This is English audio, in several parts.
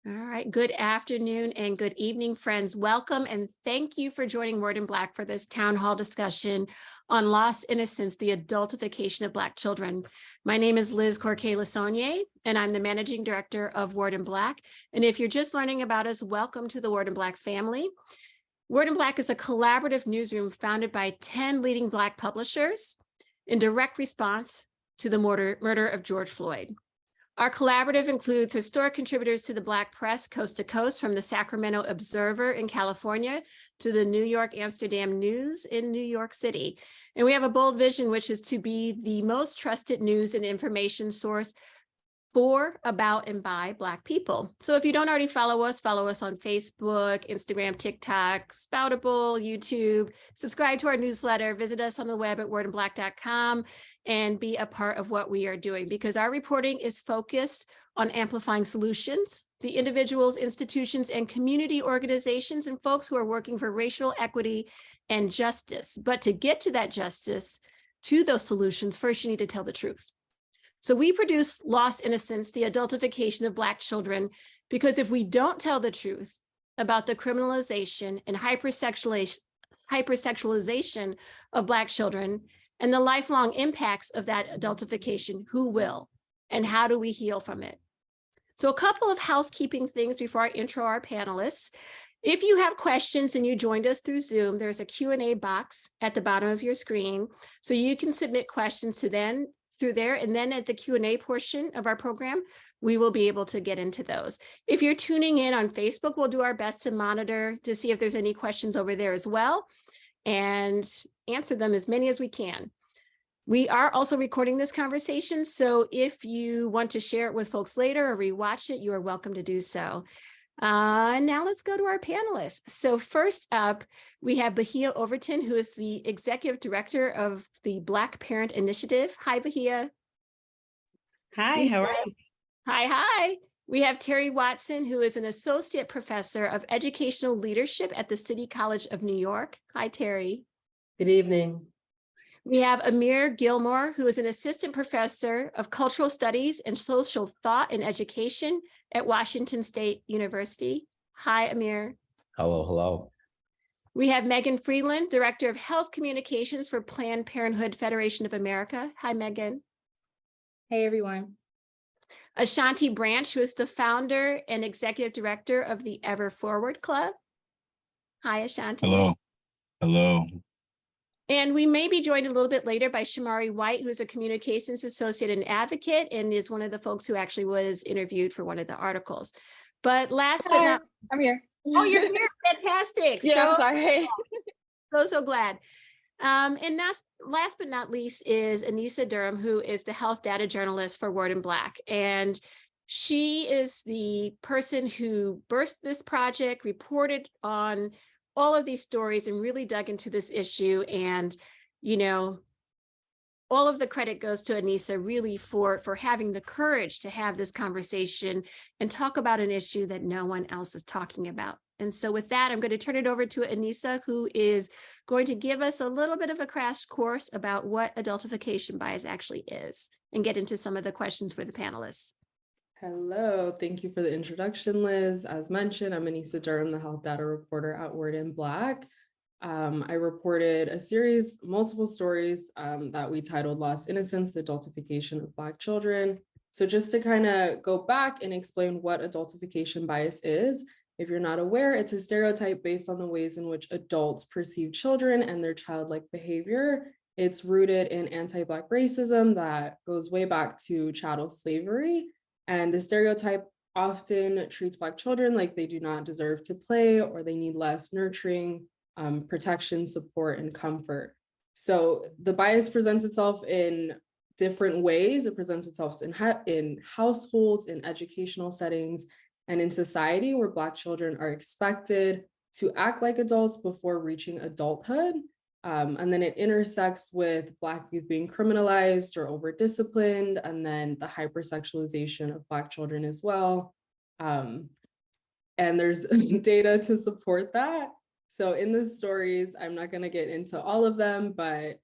All right. Good afternoon and good evening, friends. Welcome and thank you for joining Word in Black for this town hall discussion on Lost Innocence, the adultification of Black children. My name is Liz Corquet-Lasaunier, and I'm the managing director of Word in Black. And if you're just learning about us, welcome to the Word in Black family. Word in Black is a collaborative newsroom founded by 10 leading Black publishers in direct response to the murder of George Floyd. Our collaborative includes historic contributors to the Black press coast to coast, from the Sacramento Observer in California to the New York Amsterdam News in New York City. And we have a bold vision, which is to be the most trusted news and information source for, about, and by Black people. So if you don't already follow us on Facebook, Instagram, TikTok, Spoutable, YouTube, subscribe to our newsletter, visit us on the web at wordinblack.com, and be a part of what we are doing, because our reporting is focused on amplifying solutions, the individuals, institutions, and community organizations and folks who are working for racial equity and justice. But to get to that justice, to those solutions, first you need to tell the truth. So we produce Lost Innocence, the adultification of Black children, because if we don't tell the truth about the criminalization and hypersexualization of Black children and the lifelong impacts of that adultification, who will? And how do we heal from it? So a couple of housekeeping things before I intro our panelists. If you have questions and you joined us through Zoom, there's a Q&A box at the bottom of your screen, so you can submit questions to them through there, and then at the Q&A portion of our program, we will be able to get into those. If you're tuning in on Facebook, we'll do our best to monitor to see if there's any questions over there as well, and answer them as many as we can. We are also recording this conversation, so if you want to share it with folks later or rewatch it, you are welcome to do so. Now let's go to our panelists. So first up, we have Bahia Overton, who is the executive director of the Black Parent Initiative. Hi, Bahia. Hi, how are you? Hi. We have Terri Watson, who is an associate professor of educational leadership at the City College of New York. Hi, Terri. Good evening. We have Amir Gilmore, who is an assistant professor of cultural studies and social thought and education at Washington State University. Hi, Amir. Hello. We have Megan Freeland, Director of Health Communications for Planned Parenthood Federation of America. Hi, Megan. Hey, everyone. Ashanti Branch, who is the founder and executive director of the Ever Forward Club. Hi, Ashanti. Hello. And we may be joined a little bit later by Shamari White, who is a communications associate and advocate, and is one of the folks who actually was interviewed for one of the articles. But last but not... I'm here. Oh, you're here. Fantastic. Yeah, I'm sorry. So glad. And last but not least is Anissa Durham, who is the health data journalist for Word in Black. And she is the person who birthed this project, reported on all of these stories, and really dug into this issue. And, you know, all of the credit goes to Anissa really for having the courage to have this conversation and talk about an issue that no one else is talking about. And so with that, I'm going to turn it over to Anissa, who is going to give us a little bit of a crash course about what adultification bias actually is, and get into some of the questions for the panelists. Hello, thank you for the introduction, Liz. As mentioned, I'm Anissa Durham, the health data reporter at Word in Black. I reported multiple stories that we titled Lost Innocence, the adultification of Black children. So just to kind of go back and explain what adultification bias is, if you're not aware, it's a stereotype based on the ways in which adults perceive children and their childlike behavior. It's rooted in anti-Black racism that goes way back to chattel slavery. And the stereotype often treats Black children like they do not deserve to play, or they need less nurturing, protection, support, and comfort. So the bias presents itself in different ways. It presents itself in households, in educational settings, and in society, where Black children are expected to act like adults before reaching adulthood. And then it intersects with Black youth being criminalized or over-disciplined, and then the hypersexualization of Black children as well. And there's data to support that. So in the stories, I'm not going to get into all of them, but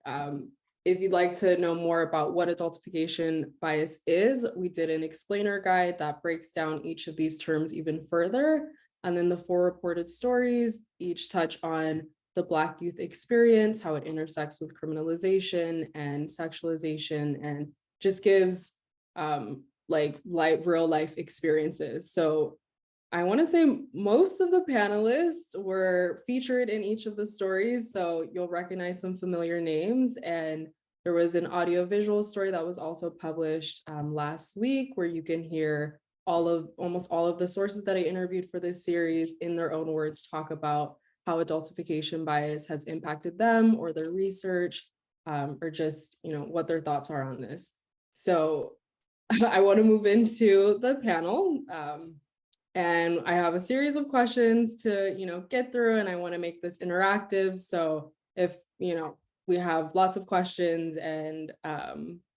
if you'd like to know more about what adultification bias is, we did an explainer guide that breaks down each of these terms even further. And then the 4 reported stories each touch on the Black youth experience, how it intersects with criminalization and sexualization, and just gives real life experiences. So I want to say most of the panelists were featured in each of the stories, so you'll recognize some familiar names. And there was an audiovisual story that was also published last week, where you can hear almost all of the sources that I interviewed for this series in their own words talk about how adultification bias has impacted them or their research, or just what their thoughts are on this. So I want to move into the panel. And I have a series of questions to, get through, and I want to make this interactive. So if, we have lots of questions, and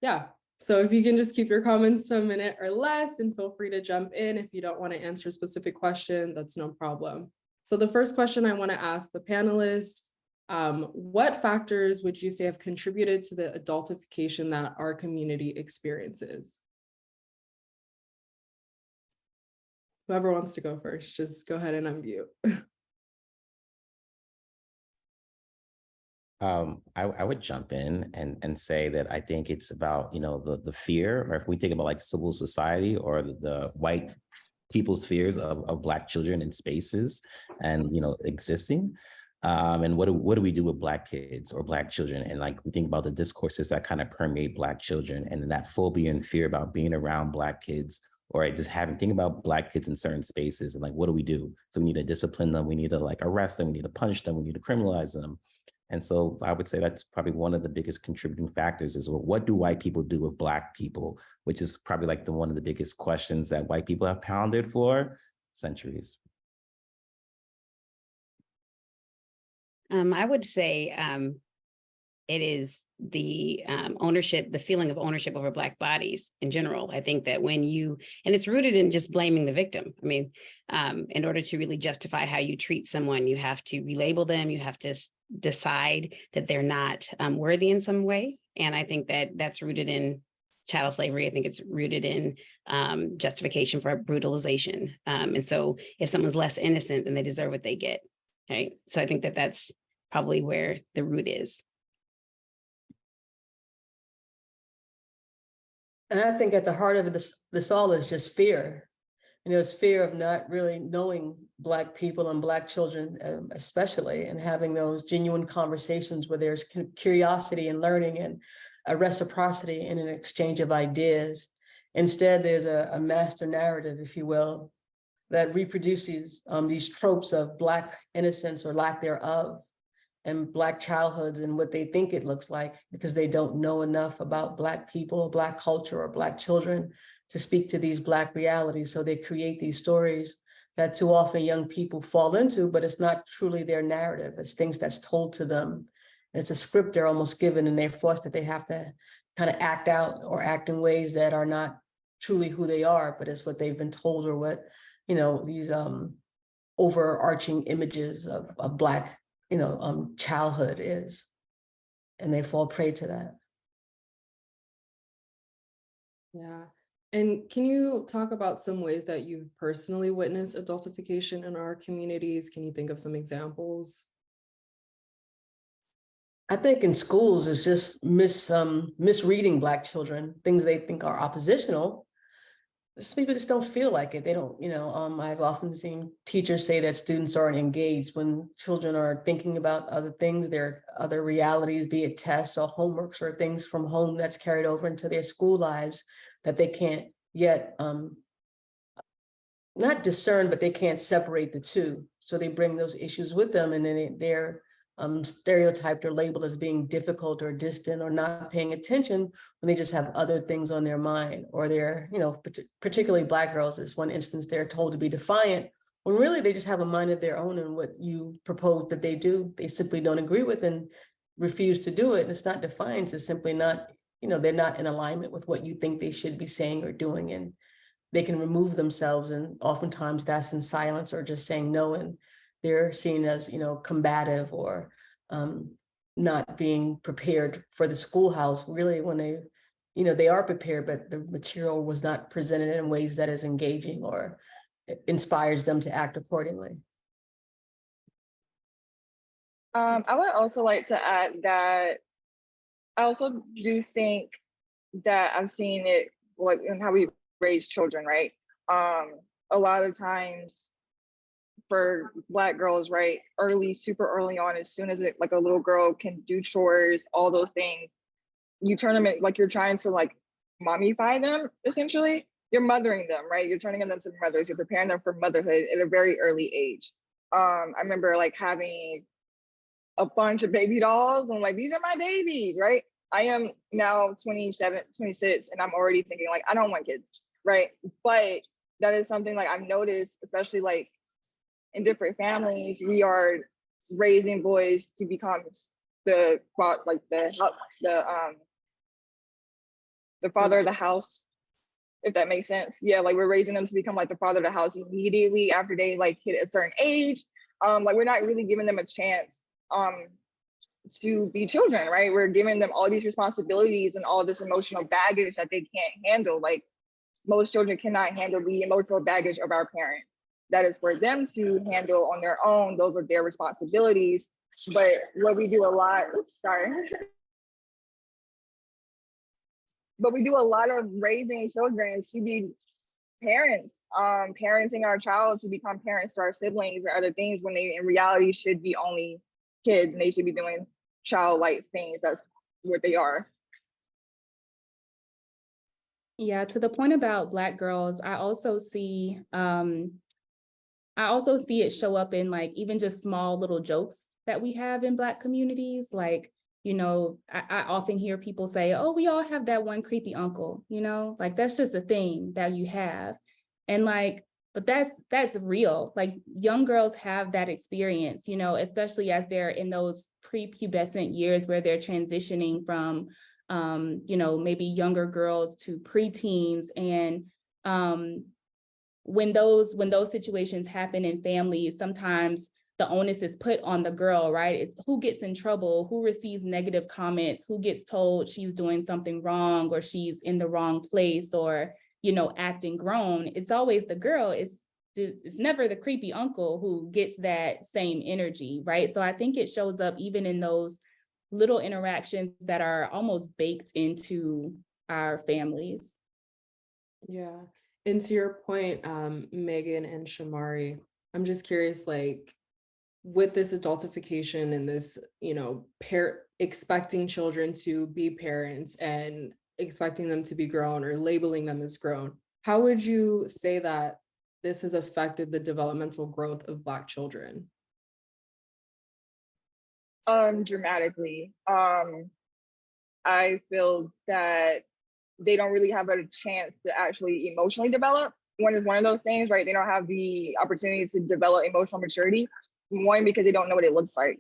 yeah. So if you can just keep your comments to a minute or less, and feel free to jump in if you don't want to answer a specific question, that's no problem. So the first question I want to ask the panelists, what factors would you say have contributed to the adultification that our community experiences? Whoever wants to go first, just go ahead and unmute. I would jump in and say that I think it's about, the fear, or if we think about like civil society or the white people's fears of Black children in spaces and, existing. And what do we do with Black kids or Black children? And like, we think about the discourses that kind of permeate Black children, and that phobia and fear about being around Black kids, or just think about Black kids in certain spaces, and like, what do we do? So we need to discipline them. We need to like arrest them. We need to punish them. We need to criminalize them. And so I would say that's probably one of the biggest contributing factors is, well, what do white people do with Black people? Which is probably like one of the biggest questions that white people have pounded for centuries. I would say it is the ownership, the feeling of ownership over Black bodies in general. I think that and it's rooted in just blaming the victim. I mean, in order to really justify how you treat someone, you have to relabel them, you have to decide that they're not worthy in some way. And I think that that's rooted in chattel slavery. I think it's rooted in justification for brutalization. And so if someone's less innocent, then they deserve what they get. Right. So I think that that's probably where the root is. And I think at the heart of this all is just fear. It's fear of not really knowing Black people and Black children, especially, and having those genuine conversations where there's curiosity and learning and a reciprocity and an exchange of ideas. Instead, there's a master narrative, if you will, that reproduces these tropes of Black innocence or lack thereof, and Black childhoods and what they think it looks like, because they don't know enough about Black people, Black culture, or Black children to speak to these Black realities. So they create these stories that too often young people fall into, but it's not truly their narrative. It's things that's told to them. It's a script they're almost given, and they're forced that they have to kind of act out or act in ways that are not truly who they are, but it's what they've been told, or what, these overarching images of Black childhood is, and they fall prey to that. Yeah. And can you talk about some ways that you've personally witnessed adultification in our communities? Can you think of some examples? I think in schools it's just misreading Black children, things they think are oppositional. Just people just don't feel like it. They don't, I've often seen teachers say that students aren't engaged when children are thinking about other things, their other realities, be it tests or homeworks or things from home that's carried over into their school lives that they can't yet, not discern, but they can't separate the two. So they bring those issues with them, and then they're stereotyped or labeled as being difficult or distant or not paying attention when they just have other things on their mind. Or they're, particularly Black girls, is one instance, they're told to be defiant when really they just have a mind of their own, and what you propose that they do, they simply don't agree with and refuse to do it. And it's not defiance, it's simply not, they're not in alignment with what you think they should be saying or doing. And they can remove themselves, and oftentimes that's in silence or just saying no, and they're seen as, combative or not being prepared for the schoolhouse, really, when they, they are prepared, but the material was not presented in ways that is engaging or inspires them to act accordingly. I would also like to add that I also do think that I've seen it like in how we raise children, right? A lot of times for Black girls, right, super early on, as soon as like a little girl can do chores, all those things, you turn them in, like you're trying to like mommify them, essentially. You're mothering them, right? You're turning them into mothers. You're preparing them for motherhood at a very early age. I remember like having a bunch of baby dolls and like, these are my babies, right? I am now 27, 26, and I'm already thinking like, I don't want kids, right? But that is something like I've noticed, especially like in different families, we are raising boys to become the father of the house, if that makes sense. Yeah, like we're raising them to become like the father of the house immediately after they like hit a certain age. Like we're not really giving them a chance to be children, right? We're giving them all these responsibilities and all this emotional baggage that they can't handle. Like most children cannot handle the emotional baggage of our parents. That is for them to handle on their own. Those are their responsibilities. But what we do a lot, but we do a lot of raising children to be parents, parenting our child to become parents to our siblings or other things when they in reality should be only kids and they should be doing childlike things. That's what they are. Yeah, to the point about Black girls, I also see it show up in like even just small little jokes that we have in Black communities. Like, I often hear people say, oh, we all have that one creepy uncle, like that's just a thing that you have. And like, but that's real. Like young girls have that experience, especially as they're in those prepubescent years where they're transitioning from, maybe younger girls to preteens. And when those situations happen in families, sometimes the onus is put on the girl, right? It's who gets in trouble, who receives negative comments, who gets told she's doing something wrong or she's in the wrong place or, acting grown. It's always the girl. It's never the creepy uncle who gets that same energy, right? So I think it shows up even in those little interactions that are almost baked into our families. Yeah. And to your point, Megan and Shamari, I'm just curious, like with this adultification and this, expecting children to be parents and expecting them to be grown or labeling them as grown, how would you say that this has affected the developmental growth of Black children? Dramatically. I feel that they don't really have a chance to actually emotionally develop. One is one of those things, right? They don't have the opportunity to develop emotional maturity. One, because they don't know what it looks like.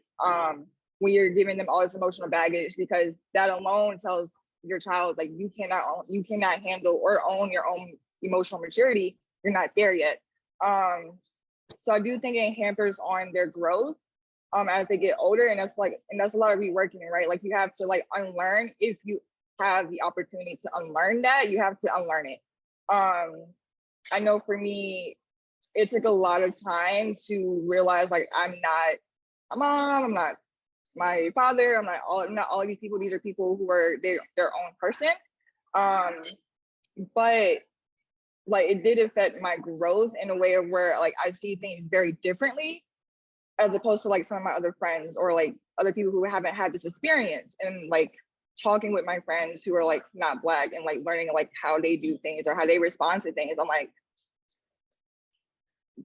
When you're giving them all this emotional baggage, because that alone tells your child like you cannot handle or own your own emotional maturity. You're not there yet. So I do think it hampers on their growth as they get older, and that's a lot of reworking, right? Like you have to like unlearn. If you have the opportunity to unlearn that, you have to unlearn it. I know for me, it took a lot of time to realize like I'm not a mom, I'm not my father, I'm not all of these people. These are people who are their own person. But like it did affect my growth in a way of where like I see things very differently as opposed to like some of my other friends or like other people who haven't had this experience, and like talking with my friends who are like not Black and like learning like how they do things or how they respond to things. I'm like,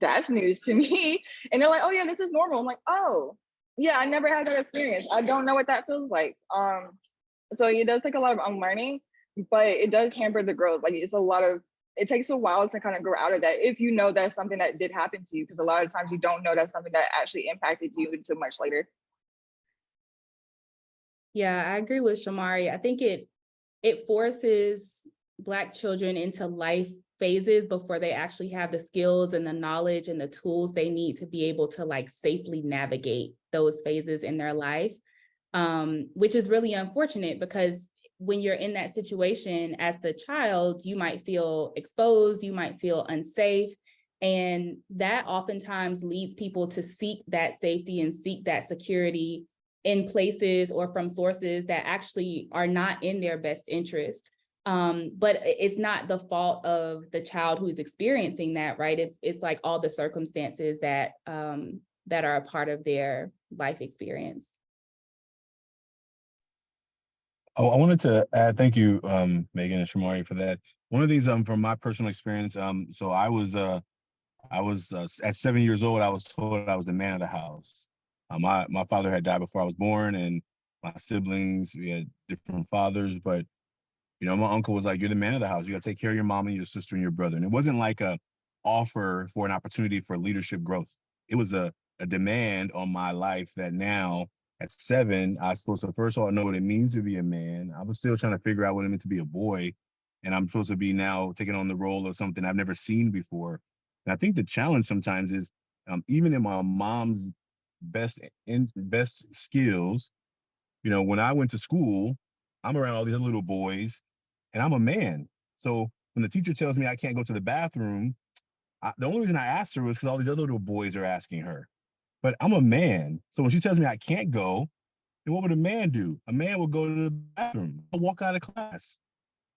that's news to me. And they're like, oh yeah, this is normal. I'm like, oh yeah, I never had that experience. I don't know what that feels like. So it does take a lot of unlearning, but it does hamper the growth. Like it takes a while to kind of grow out of that if you know that's something that did happen to you, because a lot of times you don't know that's something that actually impacted you until much later. Yeah, I agree with Shamari. I think it forces Black children into life phases before they actually have the skills and the knowledge and the tools they need to be able to like safely navigate those phases in their life. which is really unfortunate because when you're in that situation as the child, you might feel exposed, you might feel unsafe. And that oftentimes leads people to seek that safety and seek that security in places or from sources that actually are not in their best interest. But it's not the fault of the child who's experiencing that, right? It's like all the circumstances that that are a part of their life experience. Oh, I wanted to add, thank you, Megan and Shamari, for that. One of these, from my personal experience, so I was at 7 years old, I was told I was the man of the house. My father had died before I was born, and my siblings, we had different fathers, but my uncle was like, "You're the man of the house. You got to take care of your mom and your sister and your brother." And it wasn't like a offer for an opportunity for leadership growth. It was a demand on my life that now at 7, I was supposed to first of all know what it means to be a man. I was still trying to figure out what it meant to be a boy, and I'm supposed to be now taking on the role of something I've never seen before. And I think the challenge sometimes is, even in my mom's best skills, when I went to school, I'm around all these little boys, and I'm a man. So when the teacher tells me I can't go to the bathroom, the only reason I asked her was because all these other little boys are asking her. But I'm a man. So when she tells me I can't go, then what would a man do? A man would go to the bathroom. I'll walk out of class.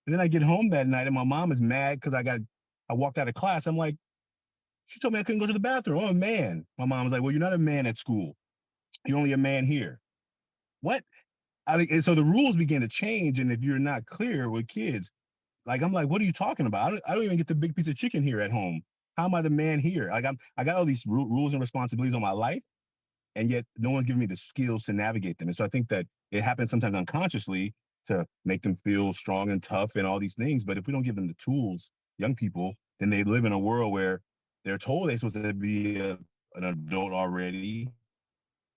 And then I get home that night and my mom is mad because I walked out of class. I'm like, she told me I couldn't go to the bathroom. I'm a man. My mom was like, well, you're not a man at school. You're only a man here. What? I mean, and so the rules begin to change. And if you're not clear with kids, like, I'm like, what are you talking about? I don't even get the big piece of chicken here at home. How am I the man here? Like, I got all these rules and responsibilities on my life, and yet no one's giving me the skills to navigate them. And so I think that it happens sometimes unconsciously to make them feel strong and tough and all these things. But if we don't give them the tools, young people, then they live in a world where they're told they're supposed to be an adult already,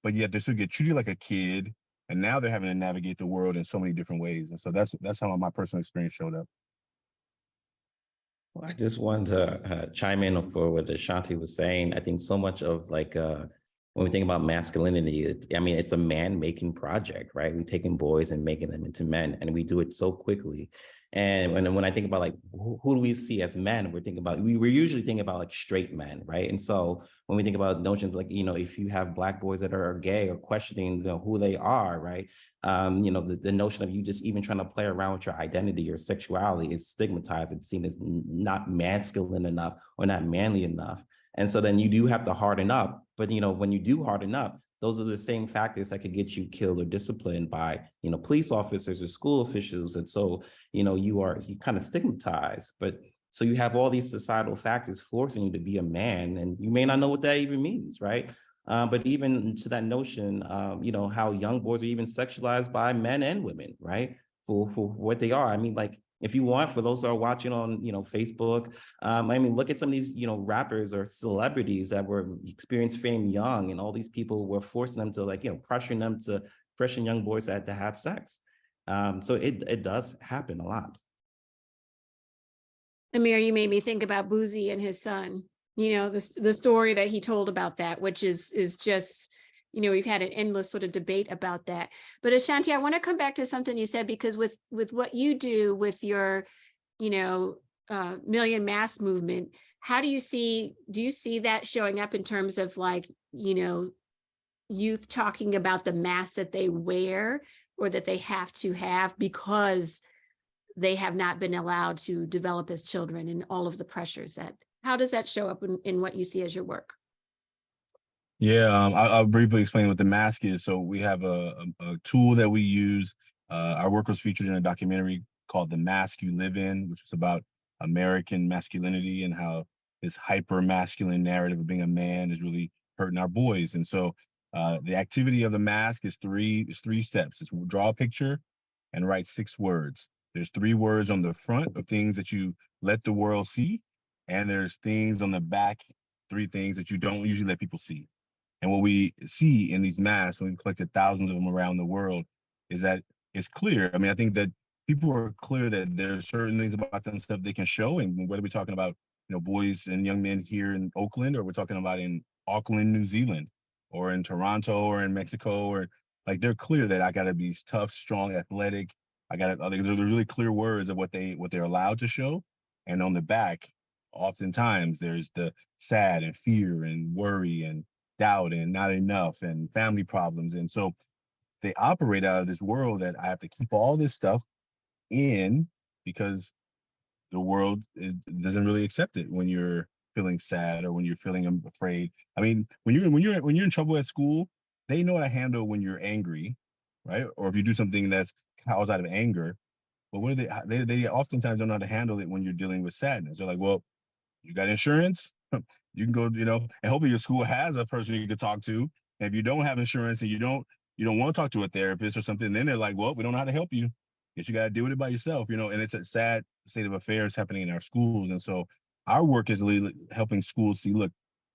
but yet they still get treated like a kid. And now they're having to navigate the world in so many different ways. And so that's how my personal experience showed up. Well, I just wanted to chime in for what Ashanti was saying. I think so much of when we think about masculinity, it's a man-making project, right? We're taking boys and making them into men, and we do it so quickly. And when I think about who do we see as men, we're usually thinking about like straight men, right? And so when we think about notions like, if you have Black boys that are gay or questioning who they are, right? The notion of you just even trying to play around with your identity or sexuality is stigmatized. It's seen as not masculine enough or not manly enough. And so then you do have to harden up. But, when you do harden up, those are the same factors that could get you killed or disciplined by, police officers or school officials. And so, you kind of stigmatized. But so you have all these societal factors forcing you to be a man, and you may not know what that even means, right? But even to that notion, how young boys are even sexualized by men and women, right? For what they are. I mean, like, if you want, for those who are watching on, Facebook, look at some of these, rappers or celebrities that were experienced fame young, and all these people were forcing them to pressuring them to freshen young boys to have sex. So it does happen a lot. Amir, you made me think about Boozy and his son. The story that he told about that, which is just, we've had an endless sort of debate about that. But Ashanti, I want to come back to something you said, because with what you do with your, Million Mask movement, do you see that showing up in terms of youth talking about the mask that they wear or that they have to have because they have not been allowed to develop as children, and all of the pressures how does that show up in what you see as your work? Yeah, I'll briefly explain what the mask is. So we have a tool that we use. Our work was featured in a documentary called The Mask You Live In, which is about American masculinity and how this hyper masculine narrative of being a man is really hurting our boys. And so the activity of the mask is three steps. It's draw a picture and write 6 words. There's 3 words on the front of things that you let the world see, and there's things on the back, 3 things that you don't usually let people see. And what we see in these masks, when we've collected thousands of them around the world, is that it's clear. I think that people are clear that there's certain things about themselves they can show, and whether we're talking about boys and young men here in Oakland, or we're talking about in Auckland, New Zealand, or in Toronto, or in Mexico, or Like they're clear that I gotta be tough, strong, athletic. I gotta, they're really clear words of what they're allowed to show. And on the back, oftentimes there's the sad and fear and worry and doubt and not enough and family problems. And so they operate out of this world that I have to keep all this stuff in because the world doesn't really accept it when you're feeling sad or when you're feeling afraid. I mean, when you're in trouble at school, they know how to handle when you're angry, right? Or if you do something that's caused out of anger. But what are they oftentimes don't know how to handle it when you're dealing with sadness. They're like, well, you got insurance, you can go, and hopefully your school has a person you can talk to. And if you don't have insurance and you don't want to talk to a therapist or something, then they're like, well, we don't know how to help you. Guess you got to deal with it by yourself, and it's a sad state of affairs happening in our schools. And so our work is really helping schools see, look,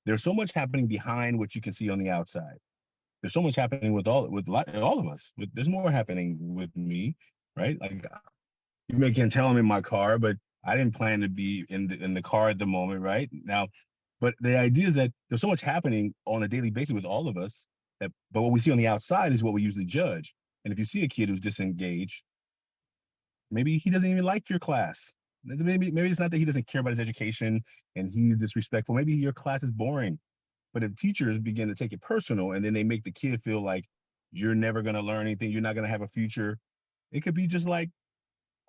there's so much happening behind what you can see on the outside. There's so much happening with all of us. There's more happening with me, right? Like you can tell I'm in my car, but I didn't plan to be in the car at the moment, right? Now, but the idea is that there's so much happening on a daily basis with all of us but what we see on the outside is what we usually judge. And if you see a kid who's disengaged, maybe he doesn't even like your class. Maybe it's not that he doesn't care about his education and he's disrespectful. Maybe your class is boring. But if teachers begin to take it personal and then they make the kid feel like you're never going to learn anything, you're not going to have a future, it could be just like,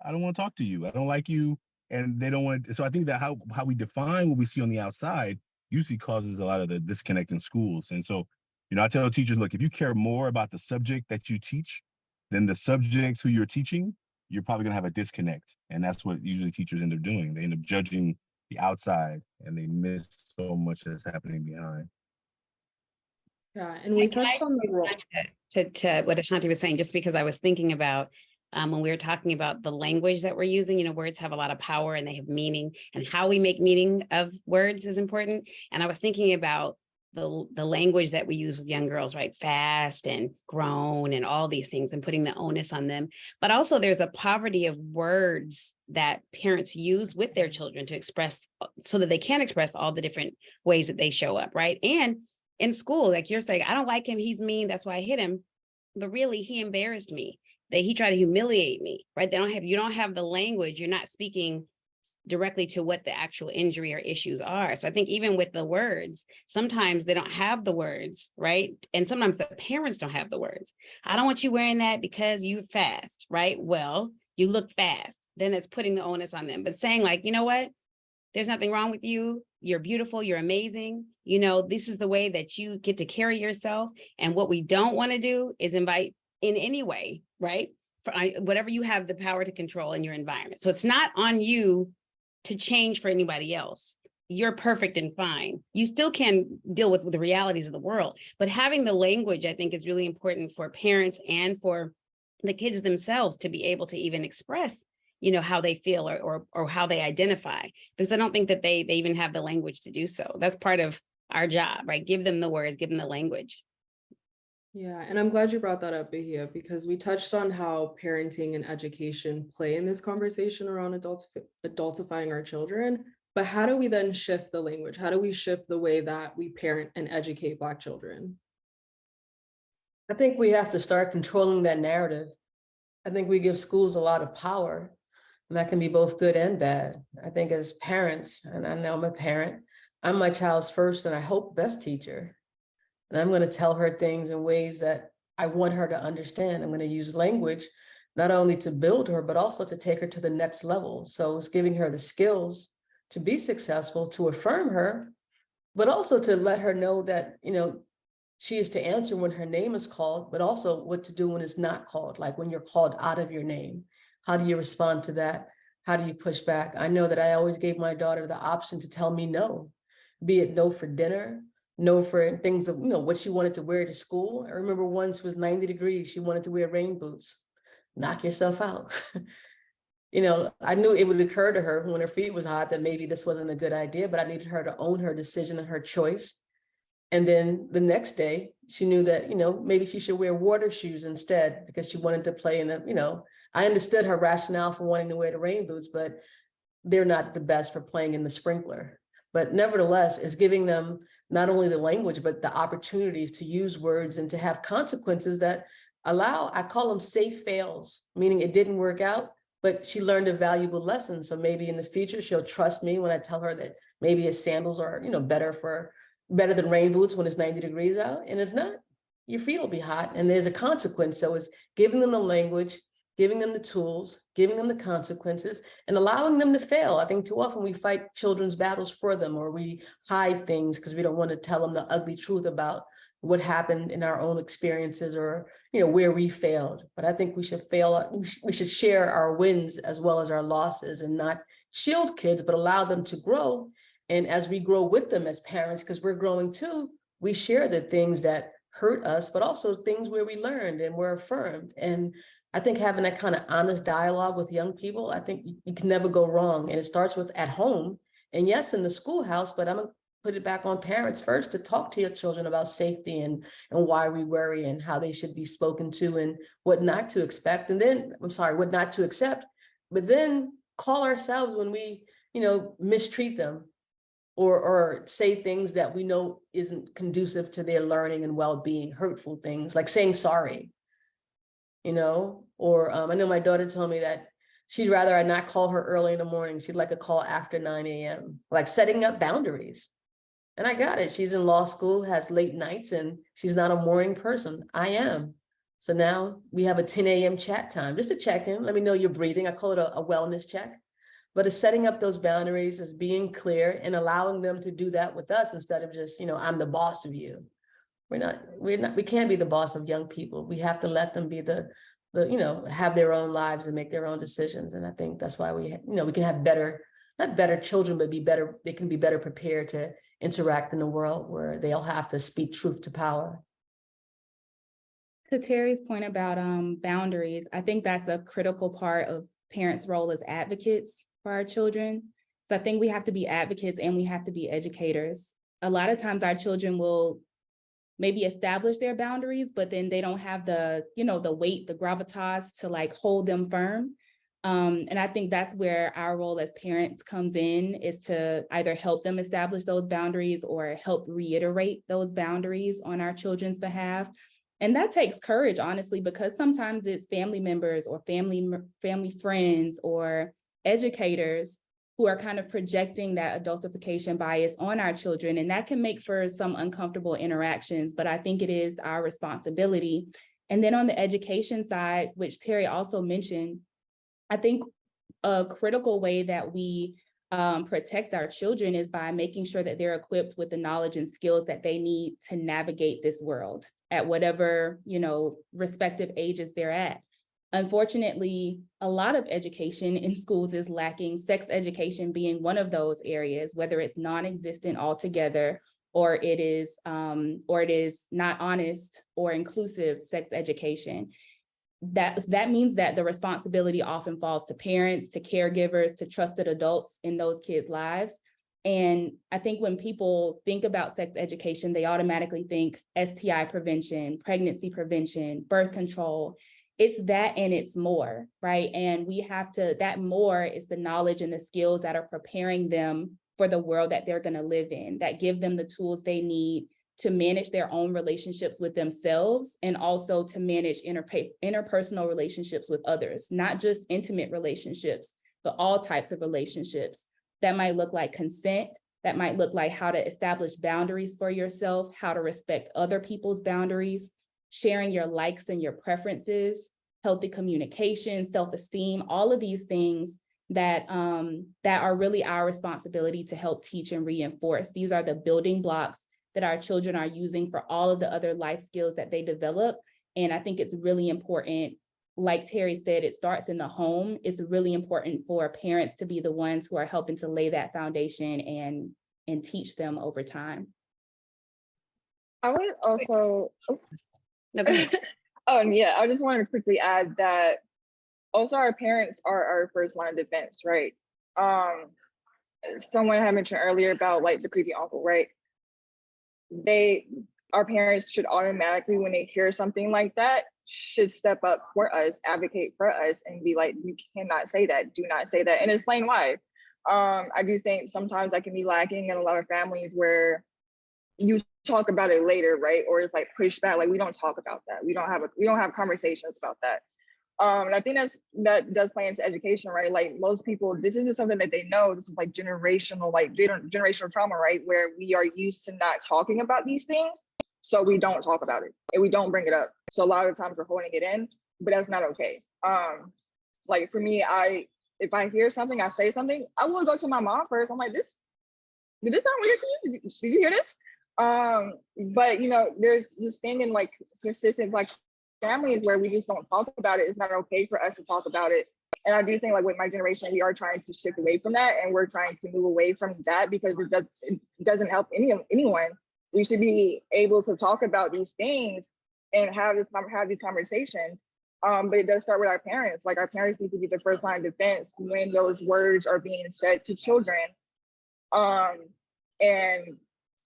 I don't want to talk to you. I don't like you. And they don't want to. So I think that how we define what we see on the outside usually causes a lot of the disconnect in schools. And so, I tell teachers, look, if you care more about the subject that you teach than the subjects who you're teaching, you're probably going to have a disconnect. And that's what usually teachers end up doing. They end up judging the outside and they miss so much that's happening behind. Yeah, and we touched on the role. To what Ashanti was saying, just because I was thinking about when we were talking about the language that we're using, words have a lot of power and they have meaning, and how we make meaning of words is important. And I was thinking about the language that we use with young girls, right? Fast and grown and all these things, and putting the onus on them. But also there's a poverty of words that parents use with their children to express, so that they can express all the different ways that they show up, right? And in school, like you're saying, I don't like him, he's mean, that's why I hit him. But really, he embarrassed me. He tried to humiliate me, right? You don't have the language, you're not speaking directly to what the actual injury or issues are. So I think even with the words, sometimes they don't have the words, right? And sometimes the parents don't have the words. I don't want you wearing that because you're fast, right? Well, you look fast. Then it's putting the onus on them. But saying like, you know what? There's nothing wrong with you. You're beautiful. You're amazing. This is the way that you get to carry yourself. And what we don't want to do is invite in any way, right? For whatever you have the power to control in your environment. So it's not on you to change for anybody else. You're perfect and fine. You still can deal with the realities of the world, but having the language, I think, is really important for parents and for the kids themselves to be able to even express, how they feel or how they identify, because I don't think that they even have the language to do so. That's part of our job, right? Give them the words, give them the language. Yeah, and I'm glad you brought that up, Bahia, because we touched on how parenting and education play in this conversation around adultifying our children. But how do we then shift the language? How do we shift the way that we parent and educate Black children? I think we have to start controlling that narrative. I think we give schools a lot of power, and that can be both good and bad. I think as parents, and I know I'm a parent, I'm my child's first and I hope best teacher. And I'm going to tell her things in ways that I want her to understand. I'm going to use language not only to build her, but also to take her to the next level. So it's giving her the skills to be successful, to affirm her, but also to let her know that, she is to answer when her name is called, but also what to do when it's not called, like when you're called out of your name. How do you respond to that? How do you push back? I know that I always gave my daughter the option to tell me no, be it no for dinner, no for things of, what she wanted to wear to school. I remember once it was 90 degrees, she wanted to wear rain boots. Knock yourself out. I knew it would occur to her when her feet was hot that maybe this wasn't a good idea, but I needed her to own her decision and her choice. And then the next day, she knew that, maybe she should wear water shoes instead because she wanted to play in I understood her rationale for wanting to wear the rain boots, but they're not the best for playing in the sprinkler. But nevertheless, it's giving them not only the language, but the opportunities to use words and to have consequences that I call them safe fails, meaning it didn't work out, but she learned a valuable lesson. So maybe in the future, she'll trust me when I tell her that maybe his sandals are, better than rain boots when it's 90 degrees out. And if not, your feet will be hot and there's a consequence. So it's giving them the language, giving them the tools, giving them the consequences, and allowing them to fail. I think too often we fight children's battles for them, or we hide things because we don't want to tell them the ugly truth about what happened in our own experiences, or where we failed. But I think we should we should share our wins as well as our losses, and not shield kids, but allow them to grow. And as we grow with them as parents, because we're growing too, we share the things that hurt us, but also things where we learned and were affirmed. And I think having that kind of honest dialogue with young people, I think you can never go wrong. And it starts with at home, and yes, in the schoolhouse, but I'm gonna put it back on parents first to talk to your children about safety and why we worry and how they should be spoken to and what not to expect. And then, what not to accept, but then call ourselves when we, mistreat them or say things that we know isn't conducive to their learning and well-being, hurtful things like saying sorry, I know my daughter told me that she'd rather I not call her early in the morning. She'd like a call after 9 a.m., like setting up boundaries. And I got it. She's in law school, has late nights, and she's not a morning person. I am. So now we have a 10 a.m. chat time, just to check in. Let me know you're breathing. I call it a wellness check. But it's setting up those boundaries, is being clear and allowing them to do that with us instead of just, I'm the boss of you. We can't be the boss of young people. We have to let them be have their own lives and make their own decisions. And I think that's why we can have not better children, but they can be better prepared to interact in a world where they'll have to speak truth to power. To Terry's point about boundaries, I think that's a critical part of parents' role as advocates for our children. So I think we have to be advocates and we have to be educators. A lot of times our children will maybe establish their boundaries, but then they don't have the weight, the gravitas to hold them firm. And I think that's where our role as parents comes in, is to either help them establish those boundaries or help reiterate those boundaries on our children's behalf. And that takes courage, honestly, because sometimes it's family members or family friends or educators who are kind of projecting that adultification bias on our children. And that can make for some uncomfortable interactions, but I think it is our responsibility. And then on the education side, which Terri also mentioned, I think a critical way that we protect our children is by making sure that they're equipped with the knowledge and skills that they need to navigate this world at whatever, respective ages they're at. Unfortunately, a lot of education in schools is lacking, sex education being one of those areas, whether it's non-existent altogether, or it is not honest or inclusive sex education. That means that the responsibility often falls to parents, to caregivers, to trusted adults in those kids' lives. And I think when people think about sex education, they automatically think STI prevention, pregnancy prevention, birth control. It's that and it's more, right? And that more is the knowledge and the skills that are preparing them for the world that they're going to live in, that give them the tools they need to manage their own relationships with themselves, and also to manage interpersonal relationships with others, not just intimate relationships, but all types of relationships. That might look like consent. That might look like how to establish boundaries for yourself, how to respect other people's boundaries, sharing your likes and your preferences, healthy communication, self-esteem, all of these things that are really our responsibility to help teach and reinforce. These are the building blocks that our children are using for all of the other life skills that they develop. And I think it's really important, like Terri said, it starts in the home. It's really important for parents to be the ones who are helping to lay that foundation and teach them over time. I would also, No, go ahead. yeah, I just wanted to quickly add that also our parents are our first line of defense, right? Someone had mentioned earlier about the creepy uncle, right? Our parents should automatically, when they hear something like that, should step up for us, advocate for us, and be like, you cannot say that, do not say that, and explain why. I do think sometimes that can be lacking in a lot of families where you talk about it later, right? Or it's like pushed back, like we don't talk about that. We don't have conversations about that. And I think that does play into education, right? Like most people, this isn't something that they know. This is like generational trauma, right? Where we are used to not talking about these things. So we don't talk about it and we don't bring it up. So a lot of the times we're holding it in, but that's not okay. Like for me, if I hear something, I say something, I will go to my mom first. I'm like, did this sound weird to you? Did you hear this? But you know, there's this thing in like consistent Black families where we just don't talk about it. It's not okay for us to talk about it. And I do think like with my generation, we are trying to shift away from that, and we're trying to move away from that because it doesn't help anyone. We should be able to talk about these things and have these conversations. But it does start with our parents. Like our parents need to be the first line of defense when those words are being said to children. And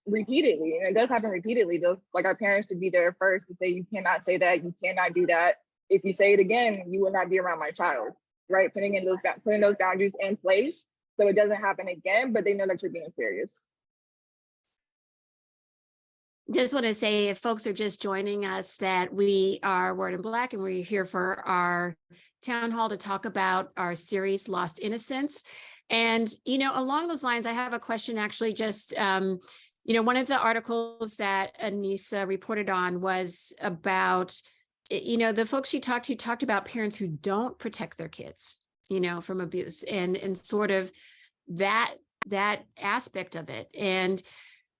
repeatedly, and it does happen repeatedly. Like our parents should be there first to say, you cannot say that, you cannot do that. If you say it again, you will not be around my child, right? Putting those boundaries in place so it doesn't happen again, but they know that you're being serious. Just want to say, if folks are just joining us, that we are Word in Black and we're here for our town hall to talk about our series Lost Innocence. And, you know, along those lines, I have a question actually just, you know, one of the articles that Anissa reported on was about, you know, the folks she talked to talked about parents who don't protect their kids, you know, from abuse and sort of that aspect of it. And,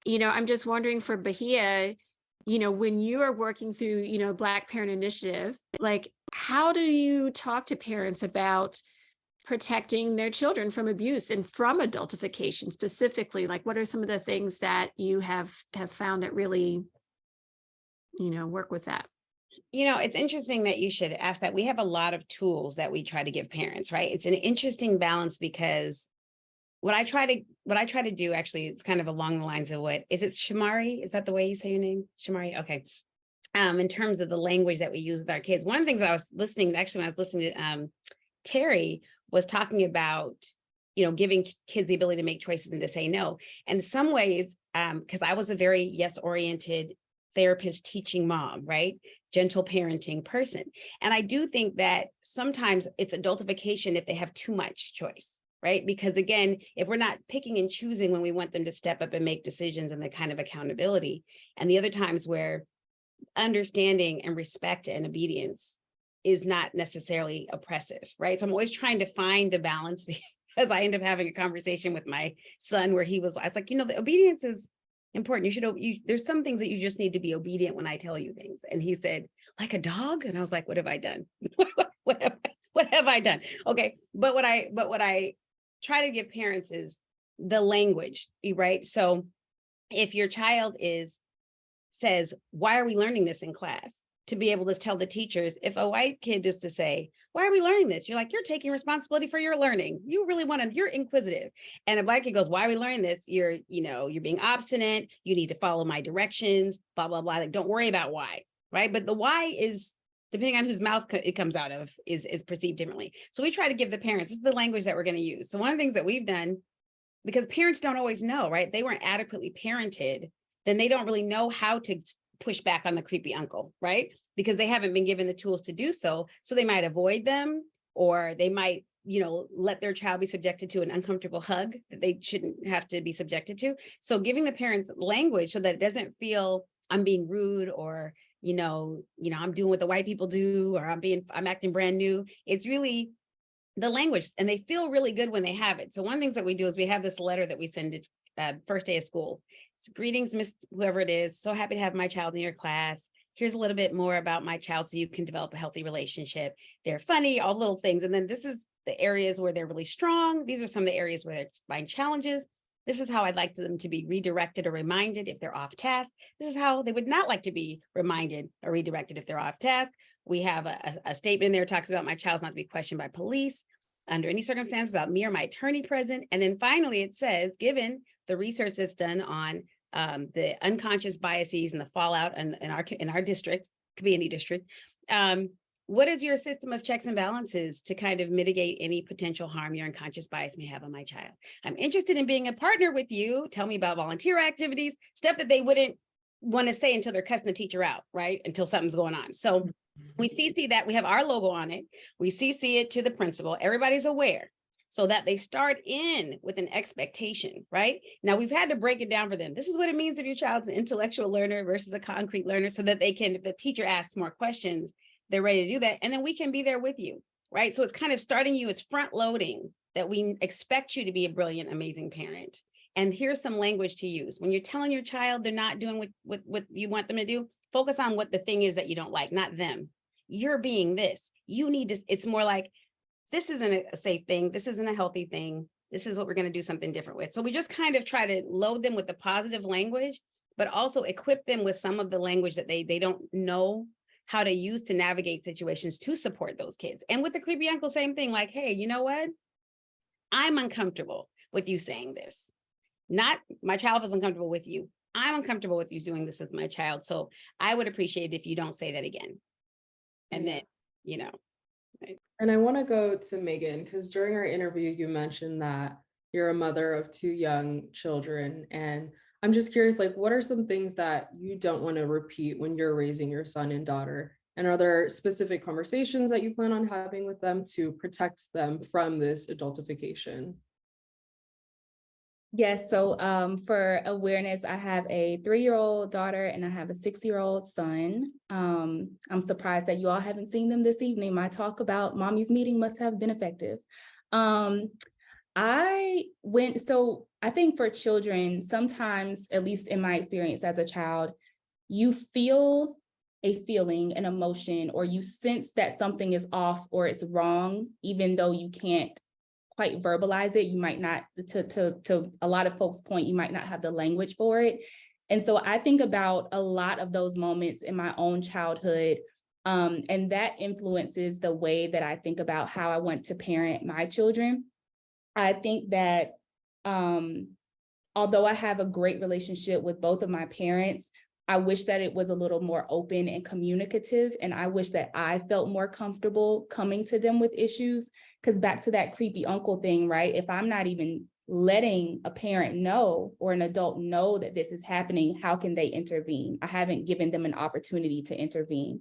you know, I'm just wondering for Bahia, you know, when you are working through, you know, Black Parent Initiative, like, how do you talk to parents about protecting their children from abuse and from adultification specifically? Like, what are some of the things that you have found that really, you know, work with that? You know, it's interesting that you should ask that. We have a lot of tools that we try to give parents, right? It's an interesting balance because what I try to do, actually, it's kind of along the lines of what, is it Shamari? Is that the way you say your name? Shamari? Okay. In terms of the language that we use with our kids, one of the things that I was listening, actually, when I was listening to Terri was talking about, you know, giving kids the ability to make choices and to say no. And in some ways, because I was a very yes-oriented therapist, teaching mom, right? Gentle parenting person. And I do think that sometimes it's adultification if they have too much choice. Right? Because again, if we're not picking and choosing when we want them to step up and make decisions and the kind of accountability, and the other times where understanding and respect and obedience is not necessarily oppressive, right? So I'm always trying to find the balance because I end up having a conversation with my son where I was like, you know, the obedience is important. There's some things that you just need to be obedient when I tell you things. And he said, like a dog? And I was like, what have I done? what have I done? Okay. But what I try to give parents is the language, right? So if your child says, why are we learning this in class? To be able to tell the teachers, if a white kid is to say, why are we learning this? You're like, you're taking responsibility for your learning. You really you're inquisitive. And a black kid goes, why are we learning this? You're being obstinate. You need to follow my directions, blah, blah, blah. Like, don't worry about why, right? But the why is, depending on whose mouth it comes out of, is perceived differently. So we try to give the parents, this is the language that we're going to use. So one of the things that we've done, because parents don't always know, right? They weren't adequately parented, then they don't really know how to push back on the creepy uncle, right? Because they haven't been given the tools to do so. So they might avoid them, or they might, you know, let their child be subjected to an uncomfortable hug that they shouldn't have to be subjected to. So giving the parents language so that it doesn't feel I'm being rude, or you know, I'm doing what the white people do, or I'm acting brand new. It's really the language, and they feel really good when they have it. So one of the things that we do is we have this letter that we send. It's first day of school. It's, greetings, Miss whoever it is. So happy to have my child in your class. Here's a little bit more about my child so you can develop a healthy relationship. They're funny, all little things. And then this is the areas where they're really strong. These are some of the areas where they're finding challenges. This is how I'd like them to be redirected or reminded if they're off task. This is how they would not like to be reminded or redirected if they're off task. We have a statement in there that talks about my child's not to be questioned by police under any circumstances without me or my attorney present. And then finally, it says, given the research that's done on the unconscious biases and the fallout in our district, could be any district, what is your system of checks and balances to kind of mitigate any potential harm your unconscious bias may have on my child? I'm interested in being a partner with you. Tell me about volunteer activities, stuff that they wouldn't want to say until they're cussing the teacher out, right? Until something's going on. So we CC that, we have our logo on it. We CC it to the principal. Everybody's aware so that they start in with an expectation, right? Now we've had to break it down for them. This is what it means if your child's an intellectual learner versus a concrete learner, so that they can, if the teacher asks more questions, they're ready to do that. And then we can be there with you, right? So it's kind of starting you, it's front loading that we expect you to be a brilliant, amazing parent. And here's some language to use. When you're telling your child they're not doing what you want them to do, focus on what the thing is that you don't like, not them. You're being this. You need to, it's more like, this isn't a safe thing. This isn't a healthy thing. This is what we're going to do something different with. So we just kind of try to load them with the positive language, but also equip them with some of the language that they don't know how to use to navigate situations to support those kids. And with the creepy uncle, same thing, like, hey, you know what? I'm uncomfortable with you saying this. Not my child is uncomfortable with you. I'm uncomfortable with you doing this as my child. So I would appreciate it if you don't say that again. And then, you know. Right. And I want to go to Megan, because during our interview, you mentioned that you're a mother of 2 young children. And I'm just curious, like, what are some things that you don't want to repeat when you're raising your son and daughter? And are there specific conversations that you plan on having with them to protect them from this adultification? Yes, so for awareness, I have a 3-year-old daughter and I have a 6-year-old son. I'm surprised that you all haven't seen them this evening. My talk about mommy's meeting must have been effective. So I think for children, sometimes, at least in my experience as a child, you feel a feeling, an emotion, or you sense that something is off or it's wrong, even though you can't quite verbalize it. You might not, to a lot of folks' point, you might not have the language for it. And so I think about a lot of those moments in my own childhood, and that influences the way that I think about how I want to parent my children. I think that although I have a great relationship with both of my parents, I wish that it was a little more open and communicative. And I wish that I felt more comfortable coming to them with issues. Because back to that creepy uncle thing, right? If I'm not even letting a parent know or an adult know that this is happening, how can they intervene? I haven't given them an opportunity to intervene.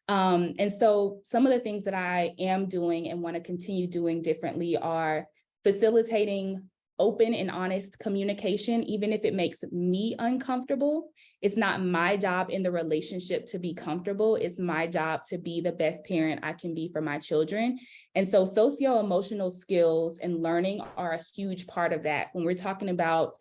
And so some of the things that I am doing and want to continue doing differently are facilitating open and honest communication, even if it makes me uncomfortable. It's not my job in the relationship to be comfortable. It's my job to be the best parent I can be for my children. And so socio-emotional skills and learning are a huge part of that. When we're talking about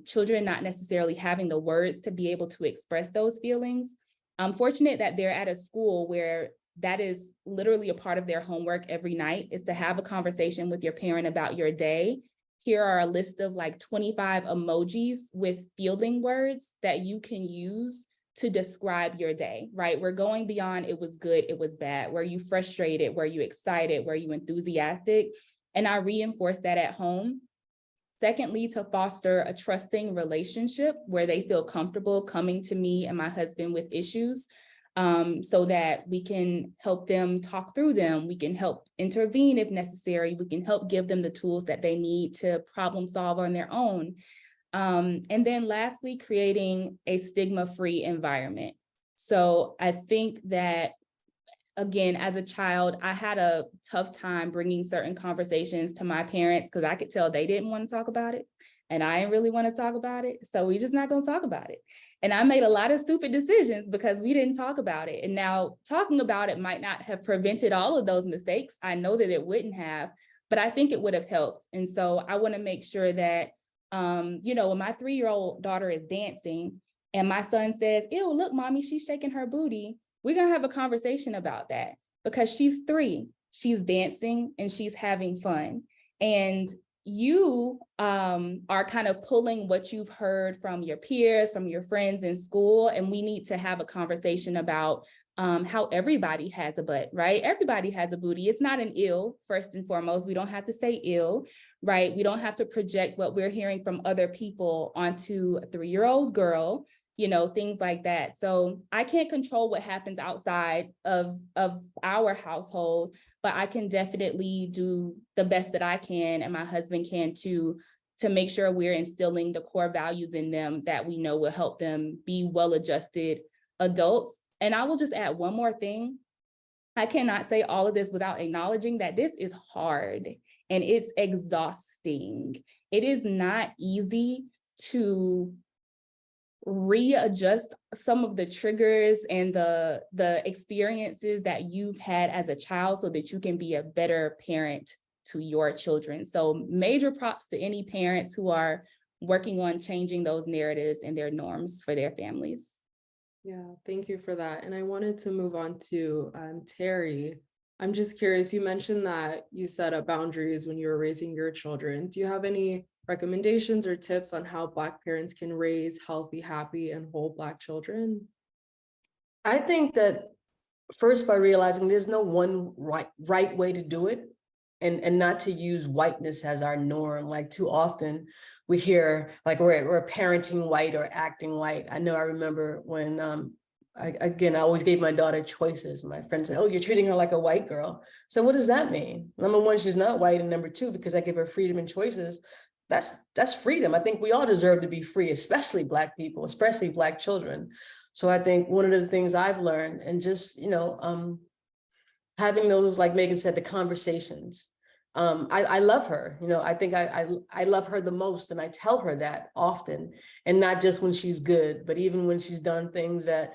children not necessarily having the words to be able to express those feelings, I'm fortunate that they're at a school where that is literally a part of their homework every night, is to have a conversation with your parent about your day. Here are a list of like 25 emojis with feeling words that you can use to describe your day, right? We're going beyond it was good, it was bad. Were you frustrated? Were you excited? Were you enthusiastic? And I reinforce that at home. Secondly, to foster a trusting relationship where they feel comfortable coming to me and my husband with issues, so that we can help them talk through them. We can help intervene if necessary. We can help give them the tools that they need to problem solve on their own. And then lastly, creating a stigma-free environment. So I think that, again, as a child, I had a tough time bringing certain conversations to my parents because I could tell they didn't want to talk about it. And I didn't really want to talk about it. So we just not going to talk about it. And I made a lot of stupid decisions because we didn't talk about it. And now talking about it might not have prevented all of those mistakes. I know that it wouldn't have, but I think it would have helped. And so I want to make sure that, when my 3-year-old daughter is dancing and my son says, ew, look, mommy, she's shaking her booty. We're going to have a conversation about that because she's 3. She's dancing and she's having fun. And you are kind of pulling what you've heard from your peers, from your friends in school, and we need to have a conversation about how everybody has a butt, right? Everybody has a booty. It's not an ill, first and foremost. We don't have to say ill, right? We don't have to project what we're hearing from other people onto a 3-year-old girl, things like that. So I can't control what happens outside of our household, but I can definitely do the best that I can, and my husband can too, to make sure we're instilling the core values in them that we know will help them be well-adjusted adults. And I will just add one more thing. I cannot say all of this without acknowledging that this is hard and it's exhausting. It is not easy to readjust some of the triggers and the experiences that you've had as a child so that you can be a better parent to your children. So major props to any parents who are working on changing those narratives and their norms for their families. Yeah, thank you for that. And I wanted to move on to Terri. I'm just curious, you mentioned that you set up boundaries when you were raising your children. Do you have any recommendations or tips on how Black parents can raise healthy, happy, and whole Black children? I think that first, by realizing there's no one right way to do it, and not to use whiteness as our norm. Like too often we hear like we're parenting white or acting white. I know I remember when I always gave my daughter choices. My friends said, "Oh, you're treating her like a white girl." So what does that mean? Number one, she's not white, and number two, because I give her freedom and choices, that's freedom. I think we all deserve to be free, especially Black people, especially Black children. So I think one of the things I've learned, and just having those, like Megan said, the conversations. I love her. I think I love her the most, and I tell her that often, and not just when she's good, but even when she's done things that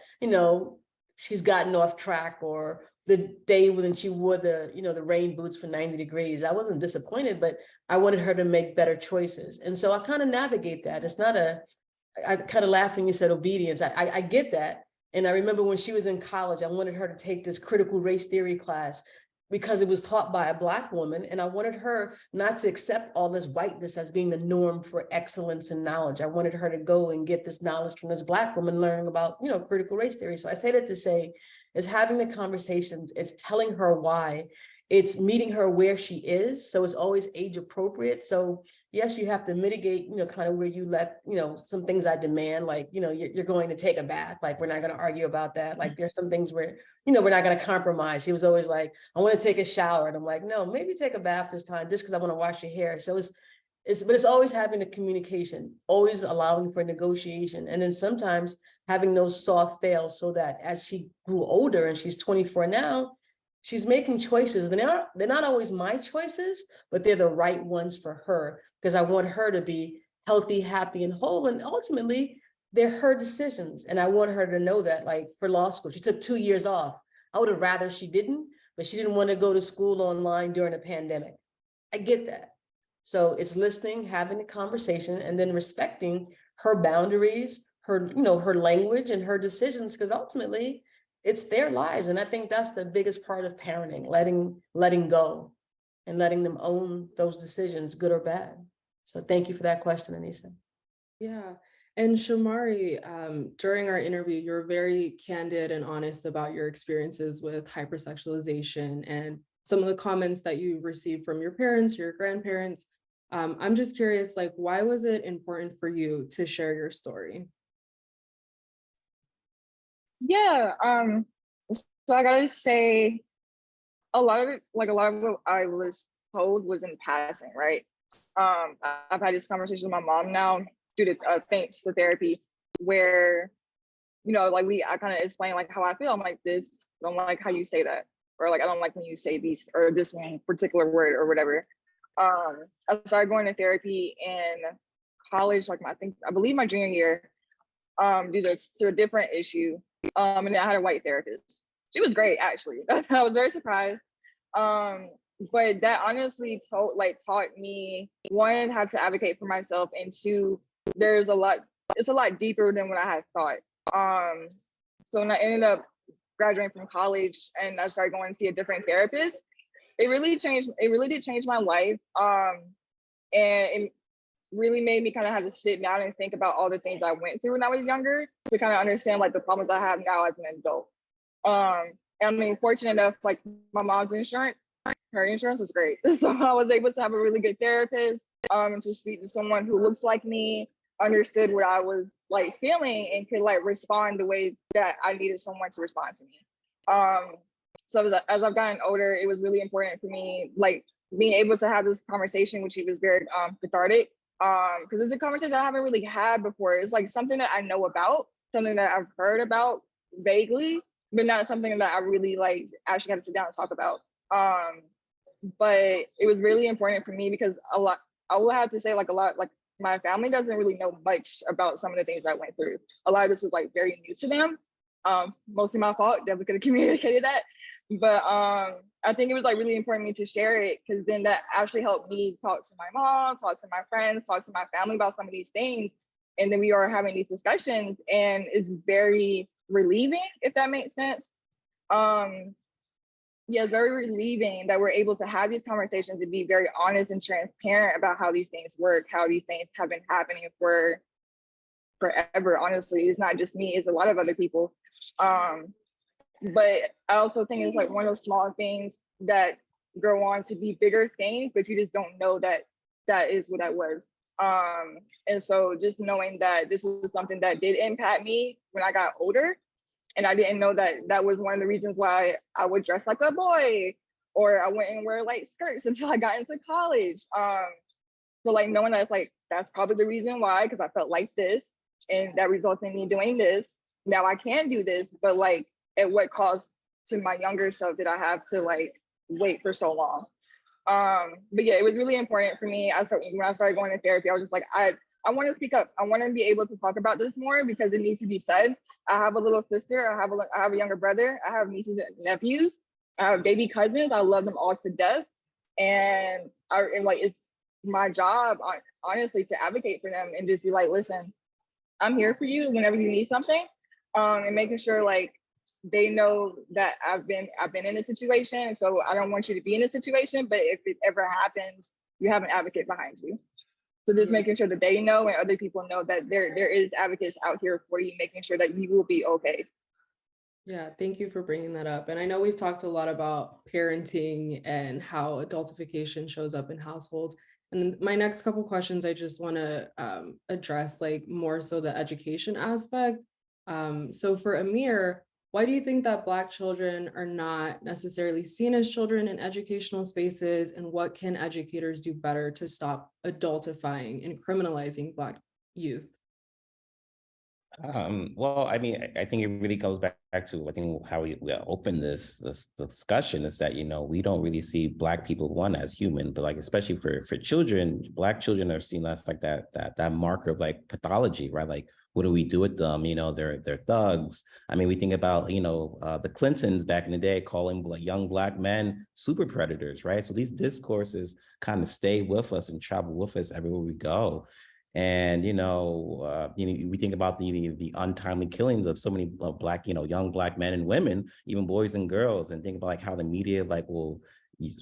she's gotten off track, or the day when she wore the rain boots for 90 degrees. I wasn't disappointed, but I wanted her to make better choices, and so I kind of navigate that. It's not I kind of laughed when you said obedience. I get that. And I remember when she was in college, I wanted her to take this critical race theory class because it was taught by a Black woman. And I wanted her not to accept all this whiteness as being the norm for excellence and knowledge. I wanted her to go and get this knowledge from this Black woman learning about, critical race theory. So I say that to say, is having the conversations, it's telling her why, it's meeting her where she is. So it's always age appropriate. So yes, you have to mitigate, kind of where you let, some things I demand, like, you're going to take a bath. Like, we're not going to argue about that. Like, there's some things where, we're not going to compromise. She was always like, I want to take a shower. And I'm like, no, maybe take a bath this time just because I want to wash your hair. So it's always having the communication, always allowing for negotiation. And then sometimes having those soft fails so that as she grew older, and she's 24 now, she's making choices. They're not always my choices, but they're the right ones for her, because I want her to be healthy, happy, and whole. And ultimately, they're her decisions. And I want her to know that, like for law school, she took 2 years off. I would have rather she didn't, but she didn't want to go to school online during a pandemic. I get that. So it's listening, having a conversation, and then respecting her boundaries, her, her language and her decisions, because ultimately, it's their lives. And I think that's the biggest part of parenting, letting go and letting them own those decisions, good or bad. So thank you for that question, Anissa. Yeah. And Shamari, during our interview, you were very candid and honest about your experiences with hypersexualization and some of the comments that you received from your parents, your grandparents. I'm just curious, like, why was it important for you to share your story? Yeah, so I gotta say, a lot of what I was told was in passing, right? I've had this conversation with my mom now due to thanks to therapy, where I kind of explain like how I feel. I'm like, this, I don't like how you say that, or like I don't like when you say these or this one particular word or whatever. I started going to therapy in college, like I believe my junior year, due to a different issue. And then I had a white therapist. She was great, actually. I was very surprised. But that honestly taught me, one, how to advocate for myself, and two, it's a lot deeper than what I had thought. So when I ended up graduating from college and I started going to see a different therapist, it really did change my life. And it really made me kind of have to sit down and think about all the things I went through when I was younger to kind of understand like the problems I have now as an adult. I mean, fortunate enough, like my mom's insurance, her insurance was great. So I was able to have a really good therapist, to speak to someone who looks like me, understood what I was like feeling, and could like respond the way that I needed someone to respond to me. So as I've gotten older, it was really important for me, like being able to have this conversation, which was very cathartic, Because it's a conversation I haven't really had before. It's like something that I know about, something that I've heard about vaguely, but not something that I really like actually had to sit down and talk about. But it was really important for me because a lot, I will have to say, like, a lot, like, my family doesn't really know much about some of the things I went through. A lot of this was like very new to them. Mostly my fault, definitely could have communicated that. But I think it was like really important for me to share it, because then that actually helped me talk to my mom, talk to my friends, talk to my family about some of these things. And then we are having these discussions, and it's very relieving, if that makes sense. Yeah, very relieving that we're able to have these conversations and be very honest and transparent about how these things work, how these things have been happening for forever. Honestly, it's not just me, it's a lot of other people. But I also think it's like one of those small things that grow on to be bigger things, but you just don't know that that is what that was. And so just knowing that this is something that did impact me when I got older, and I didn't know that that was one of the reasons why I would dress like a boy, or I wouldn't wear like skirts until I got into college. So like knowing that, it's like, that's probably the reason why, because I felt like this, and that results in me doing this. Now I can do this, but like, at what cost to my younger self did I have to like wait for so long? But yeah, it was really important for me. When I started going to therapy, I was just like, I want to speak up. I want to be able to talk about this more because it needs to be said. I have a little sister. I have a younger brother. I have nieces and nephews. I have baby cousins. I love them all to death. And like, it's my job, honestly, to advocate for them and just be like, listen, I'm here for you whenever you need something. And making sure like they know that I've been in a situation. So I don't want you to be in a situation, but if it ever happens, you have an advocate behind you. So just making sure that they know and other people know that there is advocates out here for you, making sure that you will be okay. Yeah, thank you for bringing that up. And I know we've talked a lot about parenting and how adultification shows up in households. And my next couple questions, I just want to address like more so the education aspect. So for Amir, why do you think that Black children are not necessarily seen as children in educational spaces? And what can educators do better to stop adultifying and criminalizing Black youth? Well, I mean, I think it really goes back to, I think, how we open this discussion is that, we don't really see Black people, one, as human, but like, especially for children, Black children are seen as like that marker of like pathology, right? Like, what do we do with them? They're thugs. I mean, we think about, the Clintons back in the day calling young Black men super predators, right? So these discourses kind of stay with us and travel with us everywhere we go. And, we think about the untimely killings of so many Black, young Black men and women, even boys and girls, and think about like how the media will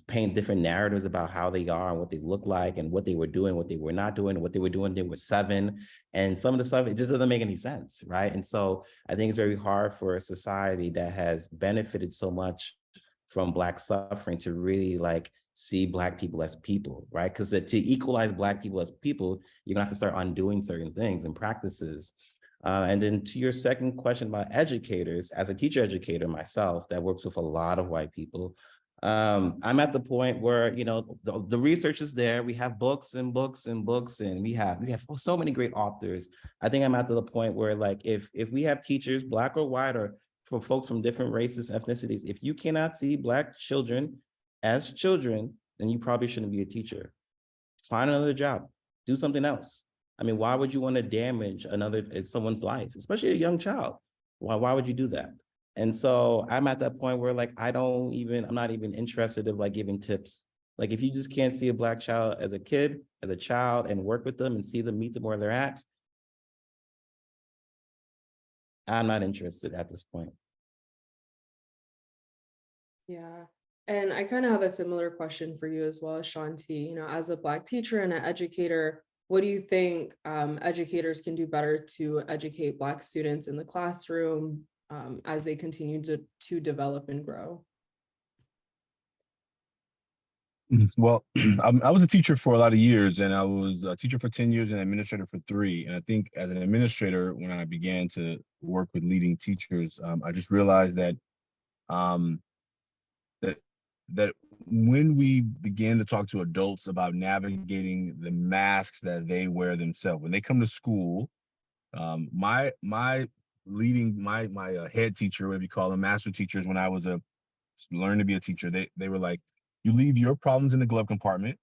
paint different narratives about how they are and what they look like and what they were doing, what they were not doing, what they were doing. They were 7. And some of the stuff, it just doesn't make any sense, right? And so I think it's very hard for a society that has benefited so much from Black suffering to really like see Black people as people, right? Because to equalize Black people as people, you're gonna have to start undoing certain things and practices. And then to your second question about educators, as a teacher educator myself that works with a lot of white people, I'm at the point where, the research is there. We have books and books and books, and we have so many great authors. I think I'm at the point where like, if we have teachers, Black or white, or for folks from different races, ethnicities, if you cannot see Black children as children, then you probably shouldn't be a teacher. Find another job, do something else. I mean, why would you want to damage someone's life, especially a young child? Why would you do that? And so I'm at that point where like, I'm not even interested in like giving tips. Like if you just can't see a Black child as a kid, as a child, and work with them and see them, meet them where they're at, I'm not interested at this point. Yeah. And I kind of have a similar question for you as well, Ashanti. As a Black teacher and an educator, what do you think educators can do better to educate Black students in the classroom as they continue to develop and grow? Well, I was a teacher for a lot of years, and I was a teacher for 10 years and administrator for 3. And I think as an administrator, when I began to work with leading teachers, I just realized that that when we begin to talk to adults about navigating the masks that they wear themselves, when they come to school, my head teacher, whatever you call them, master teachers, when I was learning to be a teacher, they were like, you leave your problems in the glove compartment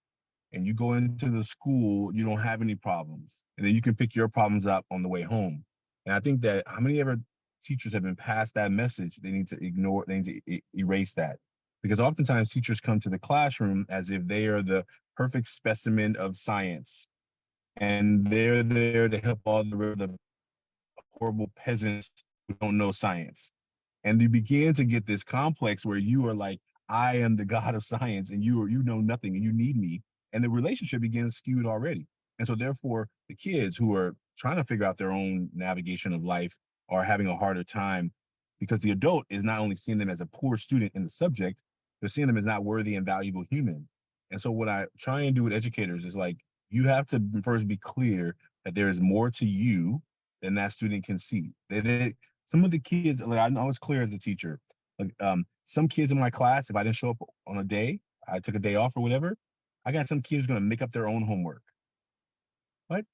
and you go into the school, you don't have any problems. And then you can pick your problems up on the way home. And I think that how many ever teachers have been passed that message, they need to ignore, they need to erase that. Because oftentimes teachers come to the classroom as if they are the perfect specimen of science. And they're there to help all the horrible peasants who don't know science. And you begin to get this complex where you are like, I am the God of science and you know nothing and you need me. And the relationship begins skewed already. And so therefore the kids who are trying to figure out their own navigation of life are having a harder time because the adult is not only seeing them as a poor student in the subject, they're seeing them as not worthy and valuable human. And so what I try and do with educators is like, you have to first be clear that there is more to you than that student can see. Some of the kids, like I was clear as a teacher, like some kids in my class, if I didn't show up on a day, I took a day off or whatever, I got some kids gonna make up their own homework. What?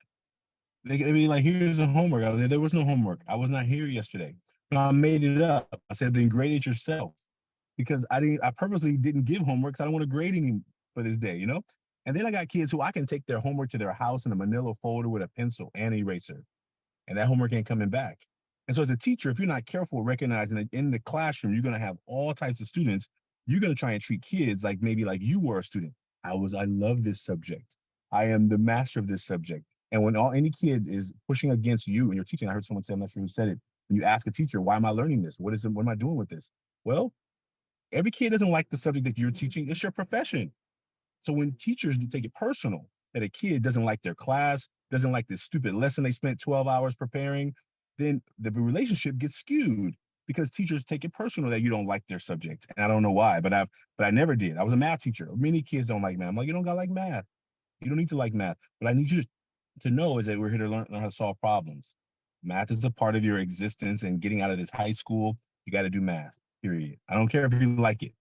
They be like, here's the homework. There was no homework. I was not here yesterday. But I made it up. I said, then grade it yourself. Because I purposely didn't give homework because I don't want to grade any for this day, you know? And then I got kids who I can take their homework to their house in a manila folder with a pencil and eraser. And that homework ain't coming back. And so as a teacher, if you're not careful recognizing that in the classroom, you're going to have all types of students, you're going to try and treat kids like maybe like you were a student. I love this subject. I am the master of this subject. And when any kid is pushing against you and you're teaching, I heard someone say, I'm not sure who said it, when you ask a teacher, why am I learning this? What am I doing with this? Well, every kid doesn't like the subject that you're teaching. It's your profession. So when teachers take it personal that a kid doesn't like their class, doesn't like this stupid lesson they spent 12 hours preparing, then the relationship gets skewed because teachers take it personal that you don't like their subject. And I don't know why, but I never did. I was a math teacher. Many kids don't like math. I'm like, you don't gotta like math. You don't need to like math. But I need you to know is that we're here to learn how to solve problems. Math is a part of your existence, and getting out of this high school, you got to do math, period. I don't care if you like it.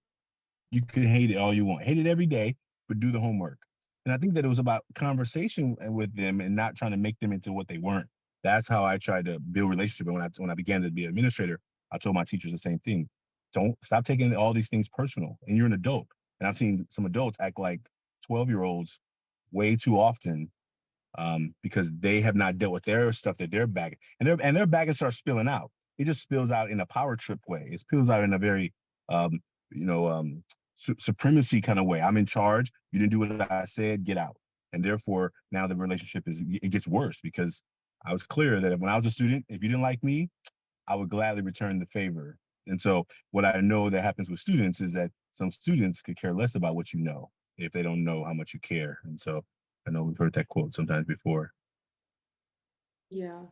You can hate it all you want. Hate it every day, but do the homework. And I think that it was about conversation with them and not trying to make them into what they weren't. That's how I tried to build relationship. And when I began to be an administrator, I told my teachers the same thing. Don't stop taking all these things personal. And you're an adult. And I've seen some adults act like 12-year-olds way too often because they have not dealt with their stuff that they're bagging. And their baggage starts spilling out. It just spills out in a power trip way. It spills out in a very, supremacy kind of way. I'm in charge. You didn't do what I said, get out. And therefore, now the relationship it gets worse because I was clear that when I was a student, if you didn't like me, I would gladly return the favor. And so what I know that happens with students is that some students could care less about what you know if they don't know how much you care. And so I know we've heard that quote sometimes before. Yeah.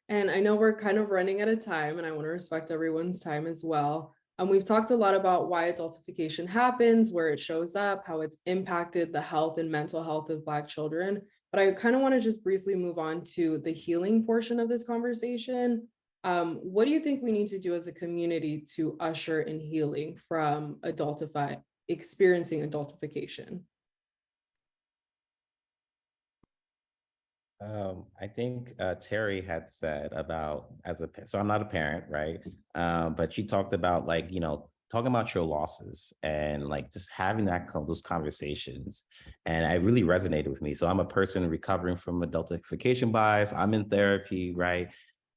And I know we're kind of running out of time, and I want to respect everyone's time as well. We've talked a lot about why adultification happens, where it shows up, how it's impacted the health and mental health of Black children. But I kind of want to just briefly move on to the healing portion of this conversation. What do you think we need to do as a community to usher in healing from experiencing adultification? I think Terri had said about so I'm not a parent, right? But she talked about like, talking about your losses and like just having those conversations. And it really resonated with me. So I'm a person recovering from adultification bias. I'm in therapy, right?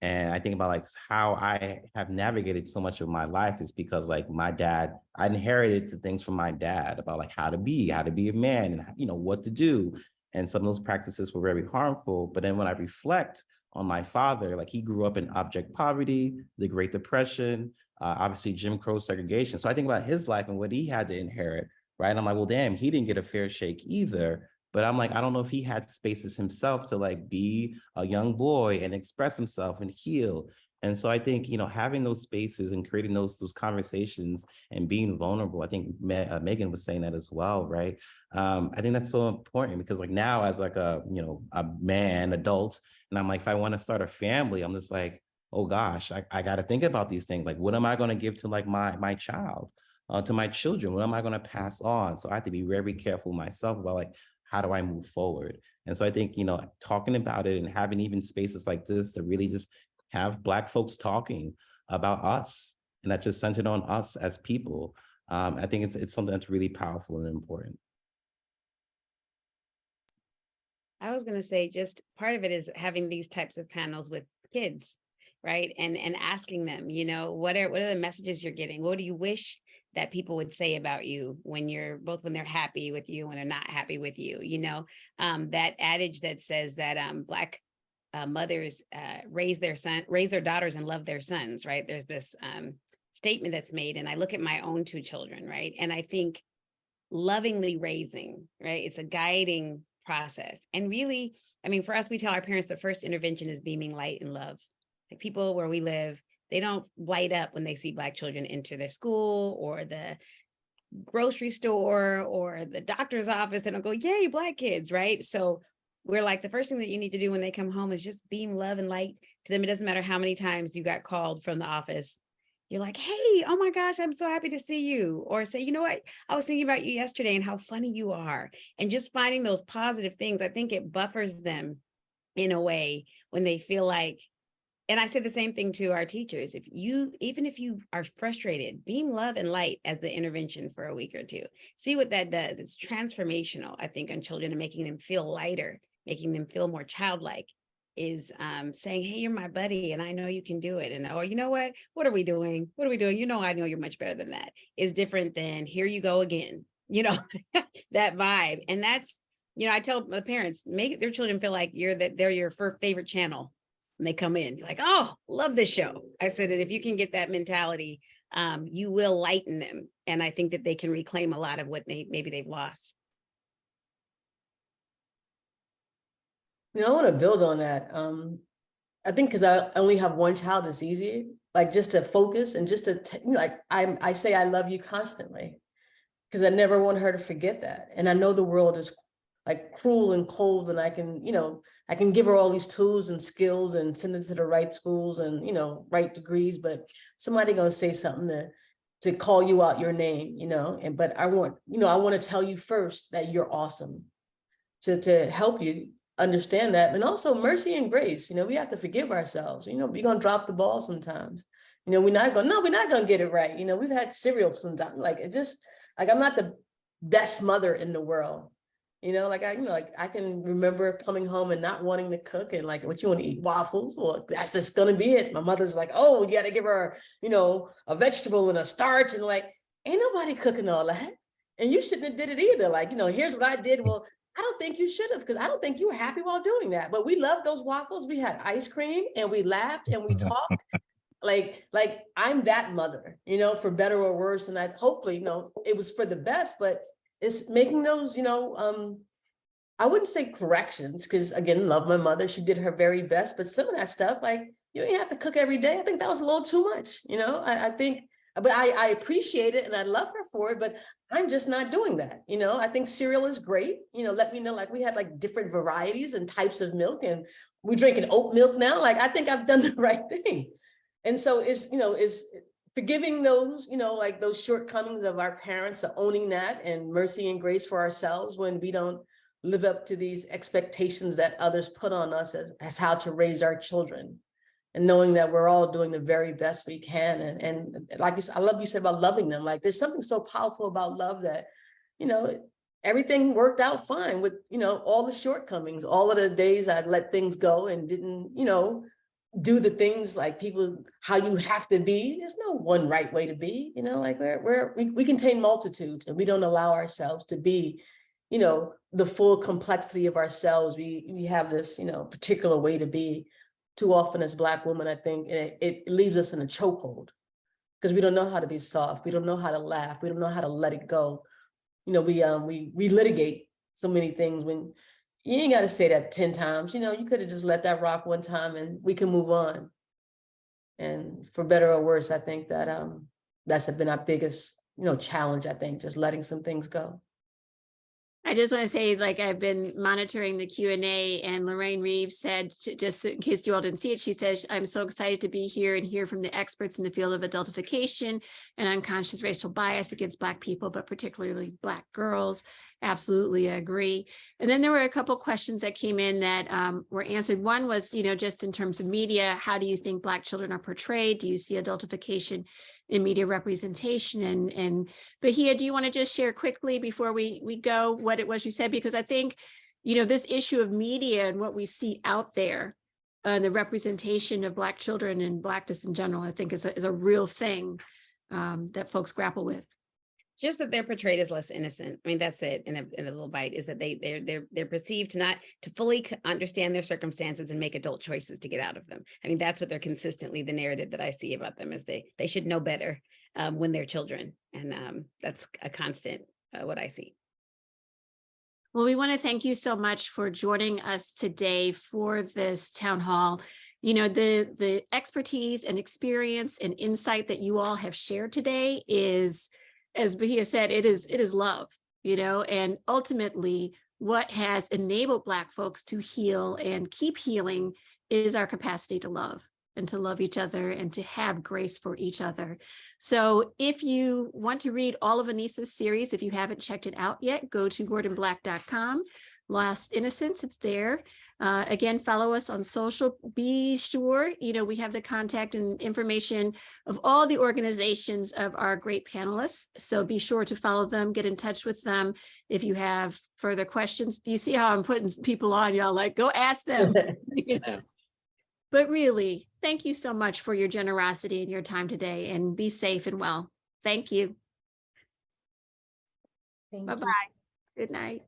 And I think about like how I have navigated so much of my life is because like my dad, I inherited the things from my dad about like how to be a man and what to do. And some of those practices were very harmful. But then when I reflect on my father, like he grew up in abject poverty, the Great Depression, obviously Jim Crow segregation. So I think about his life and what he had to inherit, right? And I'm like, well, damn, he didn't get a fair shake either. But I'm like, I don't know if he had spaces himself to like be a young boy and express himself and heal. And so I think, having those spaces and creating those conversations and being vulnerable, I think Megan was saying that as well, right? I think that's so important because like now as like a man, adult, and I'm like, if I want to start a family, I'm just like, oh gosh, I got to think about these things. Like, what am I going to give to like my child? to my children? What am I going to pass on? So I have to be very careful myself about like, how do I move forward? And so I think, you know, talking about it and having even spaces like this to really just have Black folks talking about us, and that's just centered on us as people. I think it's something that's really powerful and important. I was going to say, just part of it is having these types of panels with kids, right? And asking them, you know, what are the messages you're getting? What do you wish that people would say about you when they're happy with you, when they're not happy with you? You know, that adage that says that Black mothers raise their daughters and love their sons, right? There's this statement that's made, and I look at my own 2 children, right? And I think lovingly raising, right? It's a guiding process. And really, I mean, for us, we tell our parents the first intervention is beaming light and love. Like, people where we live, they don't light up when they see Black children enter their school or the grocery store or the doctor's office. They don't go, yay, Black kids, right? So we're like, the first thing that you need to do when they come home is just beam love and light to them. It doesn't matter how many times you got called from the office. You're like, hey, oh my gosh, I'm so happy to see you. Or say, you know what, I was thinking about you yesterday and how funny you are. And just finding those positive things, I think it buffers them in a way when they feel like, and I say the same thing to our teachers, even if you are frustrated, beam love and light as the intervention for a week or 2. See what that does. It's transformational, I think, on children, and making them feel lighter, making them feel more childlike. Is saying, hey, you're my buddy and I know you can do it. And, or, you know what are we doing? What are we doing? You know, I know you're much better than that. Is different than here you go again, you know, that vibe. And that's, you know, I tell my parents, make their children feel like they're your favorite channel when they come in. You're like, oh, love this show. I said that if you can get that mentality, you will lighten them. And I think that they can reclaim a lot of what maybe they've lost. You know, I want to build on that. I think because I only have one child, it's easier, like just to focus and just to, you know, like I say I love you constantly, because I never want her to forget that. And I know the world is like cruel and cold, and I can, you know, I can give her all these tools and skills and send her to the right schools and, you know, right degrees, but somebody gonna say something to call you out your name, you know, but I want to tell you first that you're awesome, to help you understand that. And also mercy and grace, you know, we have to forgive ourselves. You know, we're gonna drop the ball sometimes. You know, we're not gonna get it right. You know, we've had cereal sometimes. Like, it just, like, I'm not the best mother in the world. You know, like I can remember coming home and not wanting to cook, and like, what you want to eat? Waffles? Well, that's just gonna be it. My mother's like, oh, you gotta give her, you know, a vegetable and a starch, and like, ain't nobody cooking all that. And you shouldn't have did it either. Like, you know, here's what I did. Well, I don't think you should have, because I don't think you were happy while doing that. But we loved those waffles. We had ice cream and we laughed and we talked. like I'm that mother, you know, for better or worse. And I hopefully, you know, it was for the best, but it's making those, you know, I wouldn't say corrections, because again, love my mother. She did her very best, but some of that stuff, like, you ain't have to cook every day. I think that was a little too much, you know. I think, but I appreciate it and I love her for it, but I'm just not doing that. You know, I think cereal is great. You know, let me know, like, we had like different varieties and types of milk, and we're drinking oat milk now. Like, I think I've done the right thing. And so it's, you know, is forgiving those, you know, like those shortcomings of our parents, owning that, and mercy and grace for ourselves when we don't live up to these expectations that others put on us as how to raise our children. And knowing that we're all doing the very best we can. And like you said, I love you said about loving them. Like, there's something so powerful about love that, you know, everything worked out fine with, you know, all the shortcomings, all of the days I'd let things go and didn't, you know, do the things like people, how you have to be. There's no one right way to be, you know, like we contain multitudes, and we don't allow ourselves to be, you know, the full complexity of ourselves. We have this, you know, particular way to be. Too often as Black women, I think it leaves us in a chokehold, because we don't know how to be soft. We don't know how to laugh. We don't know how to let it go. You know, we relitigate so many things when you ain't got to say that 10 times. You know, you could have just let that rock one time and we can move on. And for better or worse, I think that that's been our biggest, you know, challenge, I think, just letting some things go. I just want to say, like, I've been monitoring the Q&A, and Lorraine Reeves said, just in case you all didn't see it, she says, I'm so excited to be here and hear from the experts in the field of adultification and unconscious racial bias against Black people, but particularly Black girls. Absolutely agree. And then there were a couple questions that came in that were answered. One was, just in terms of media, how do you think Black children are portrayed? Do you see adultification in media representation? And Bahia, do you want to just share quickly before we go what it was you said? Because I think, this issue of media and what we see out there, the representation of Black children and Blackness in general, I think is a real thing that folks grapple with. Just that they're portrayed as less innocent. I mean, that's it in a little bite, is that they're perceived not to fully understand their circumstances and make adult choices to get out of them. I mean, that's what they're consistently, the narrative that I see about them is they should know better when they're children. And that's a constant, what I see. Well, we want to thank you so much for joining us today for this town hall. The expertise and experience and insight that you all have shared today is, as Bahia said, it is love, and ultimately what has enabled Black folks to heal and keep healing is our capacity to love and to love each other and to have grace for each other. So if you want to read all of Anissa's series, if you haven't checked it out yet, go to wordandblack.com. Lost Innocence, it's there. Again, follow us on social. Be sure, we have the contact and information of all the organizations of our great panelists. So be sure to follow them, get in touch with them if you have further questions. You see how I'm putting people on, y'all, like, go ask them. But really, thank you so much for your generosity and your time today, and be safe and well. Thank you. Thank Bye-bye. you. Good night.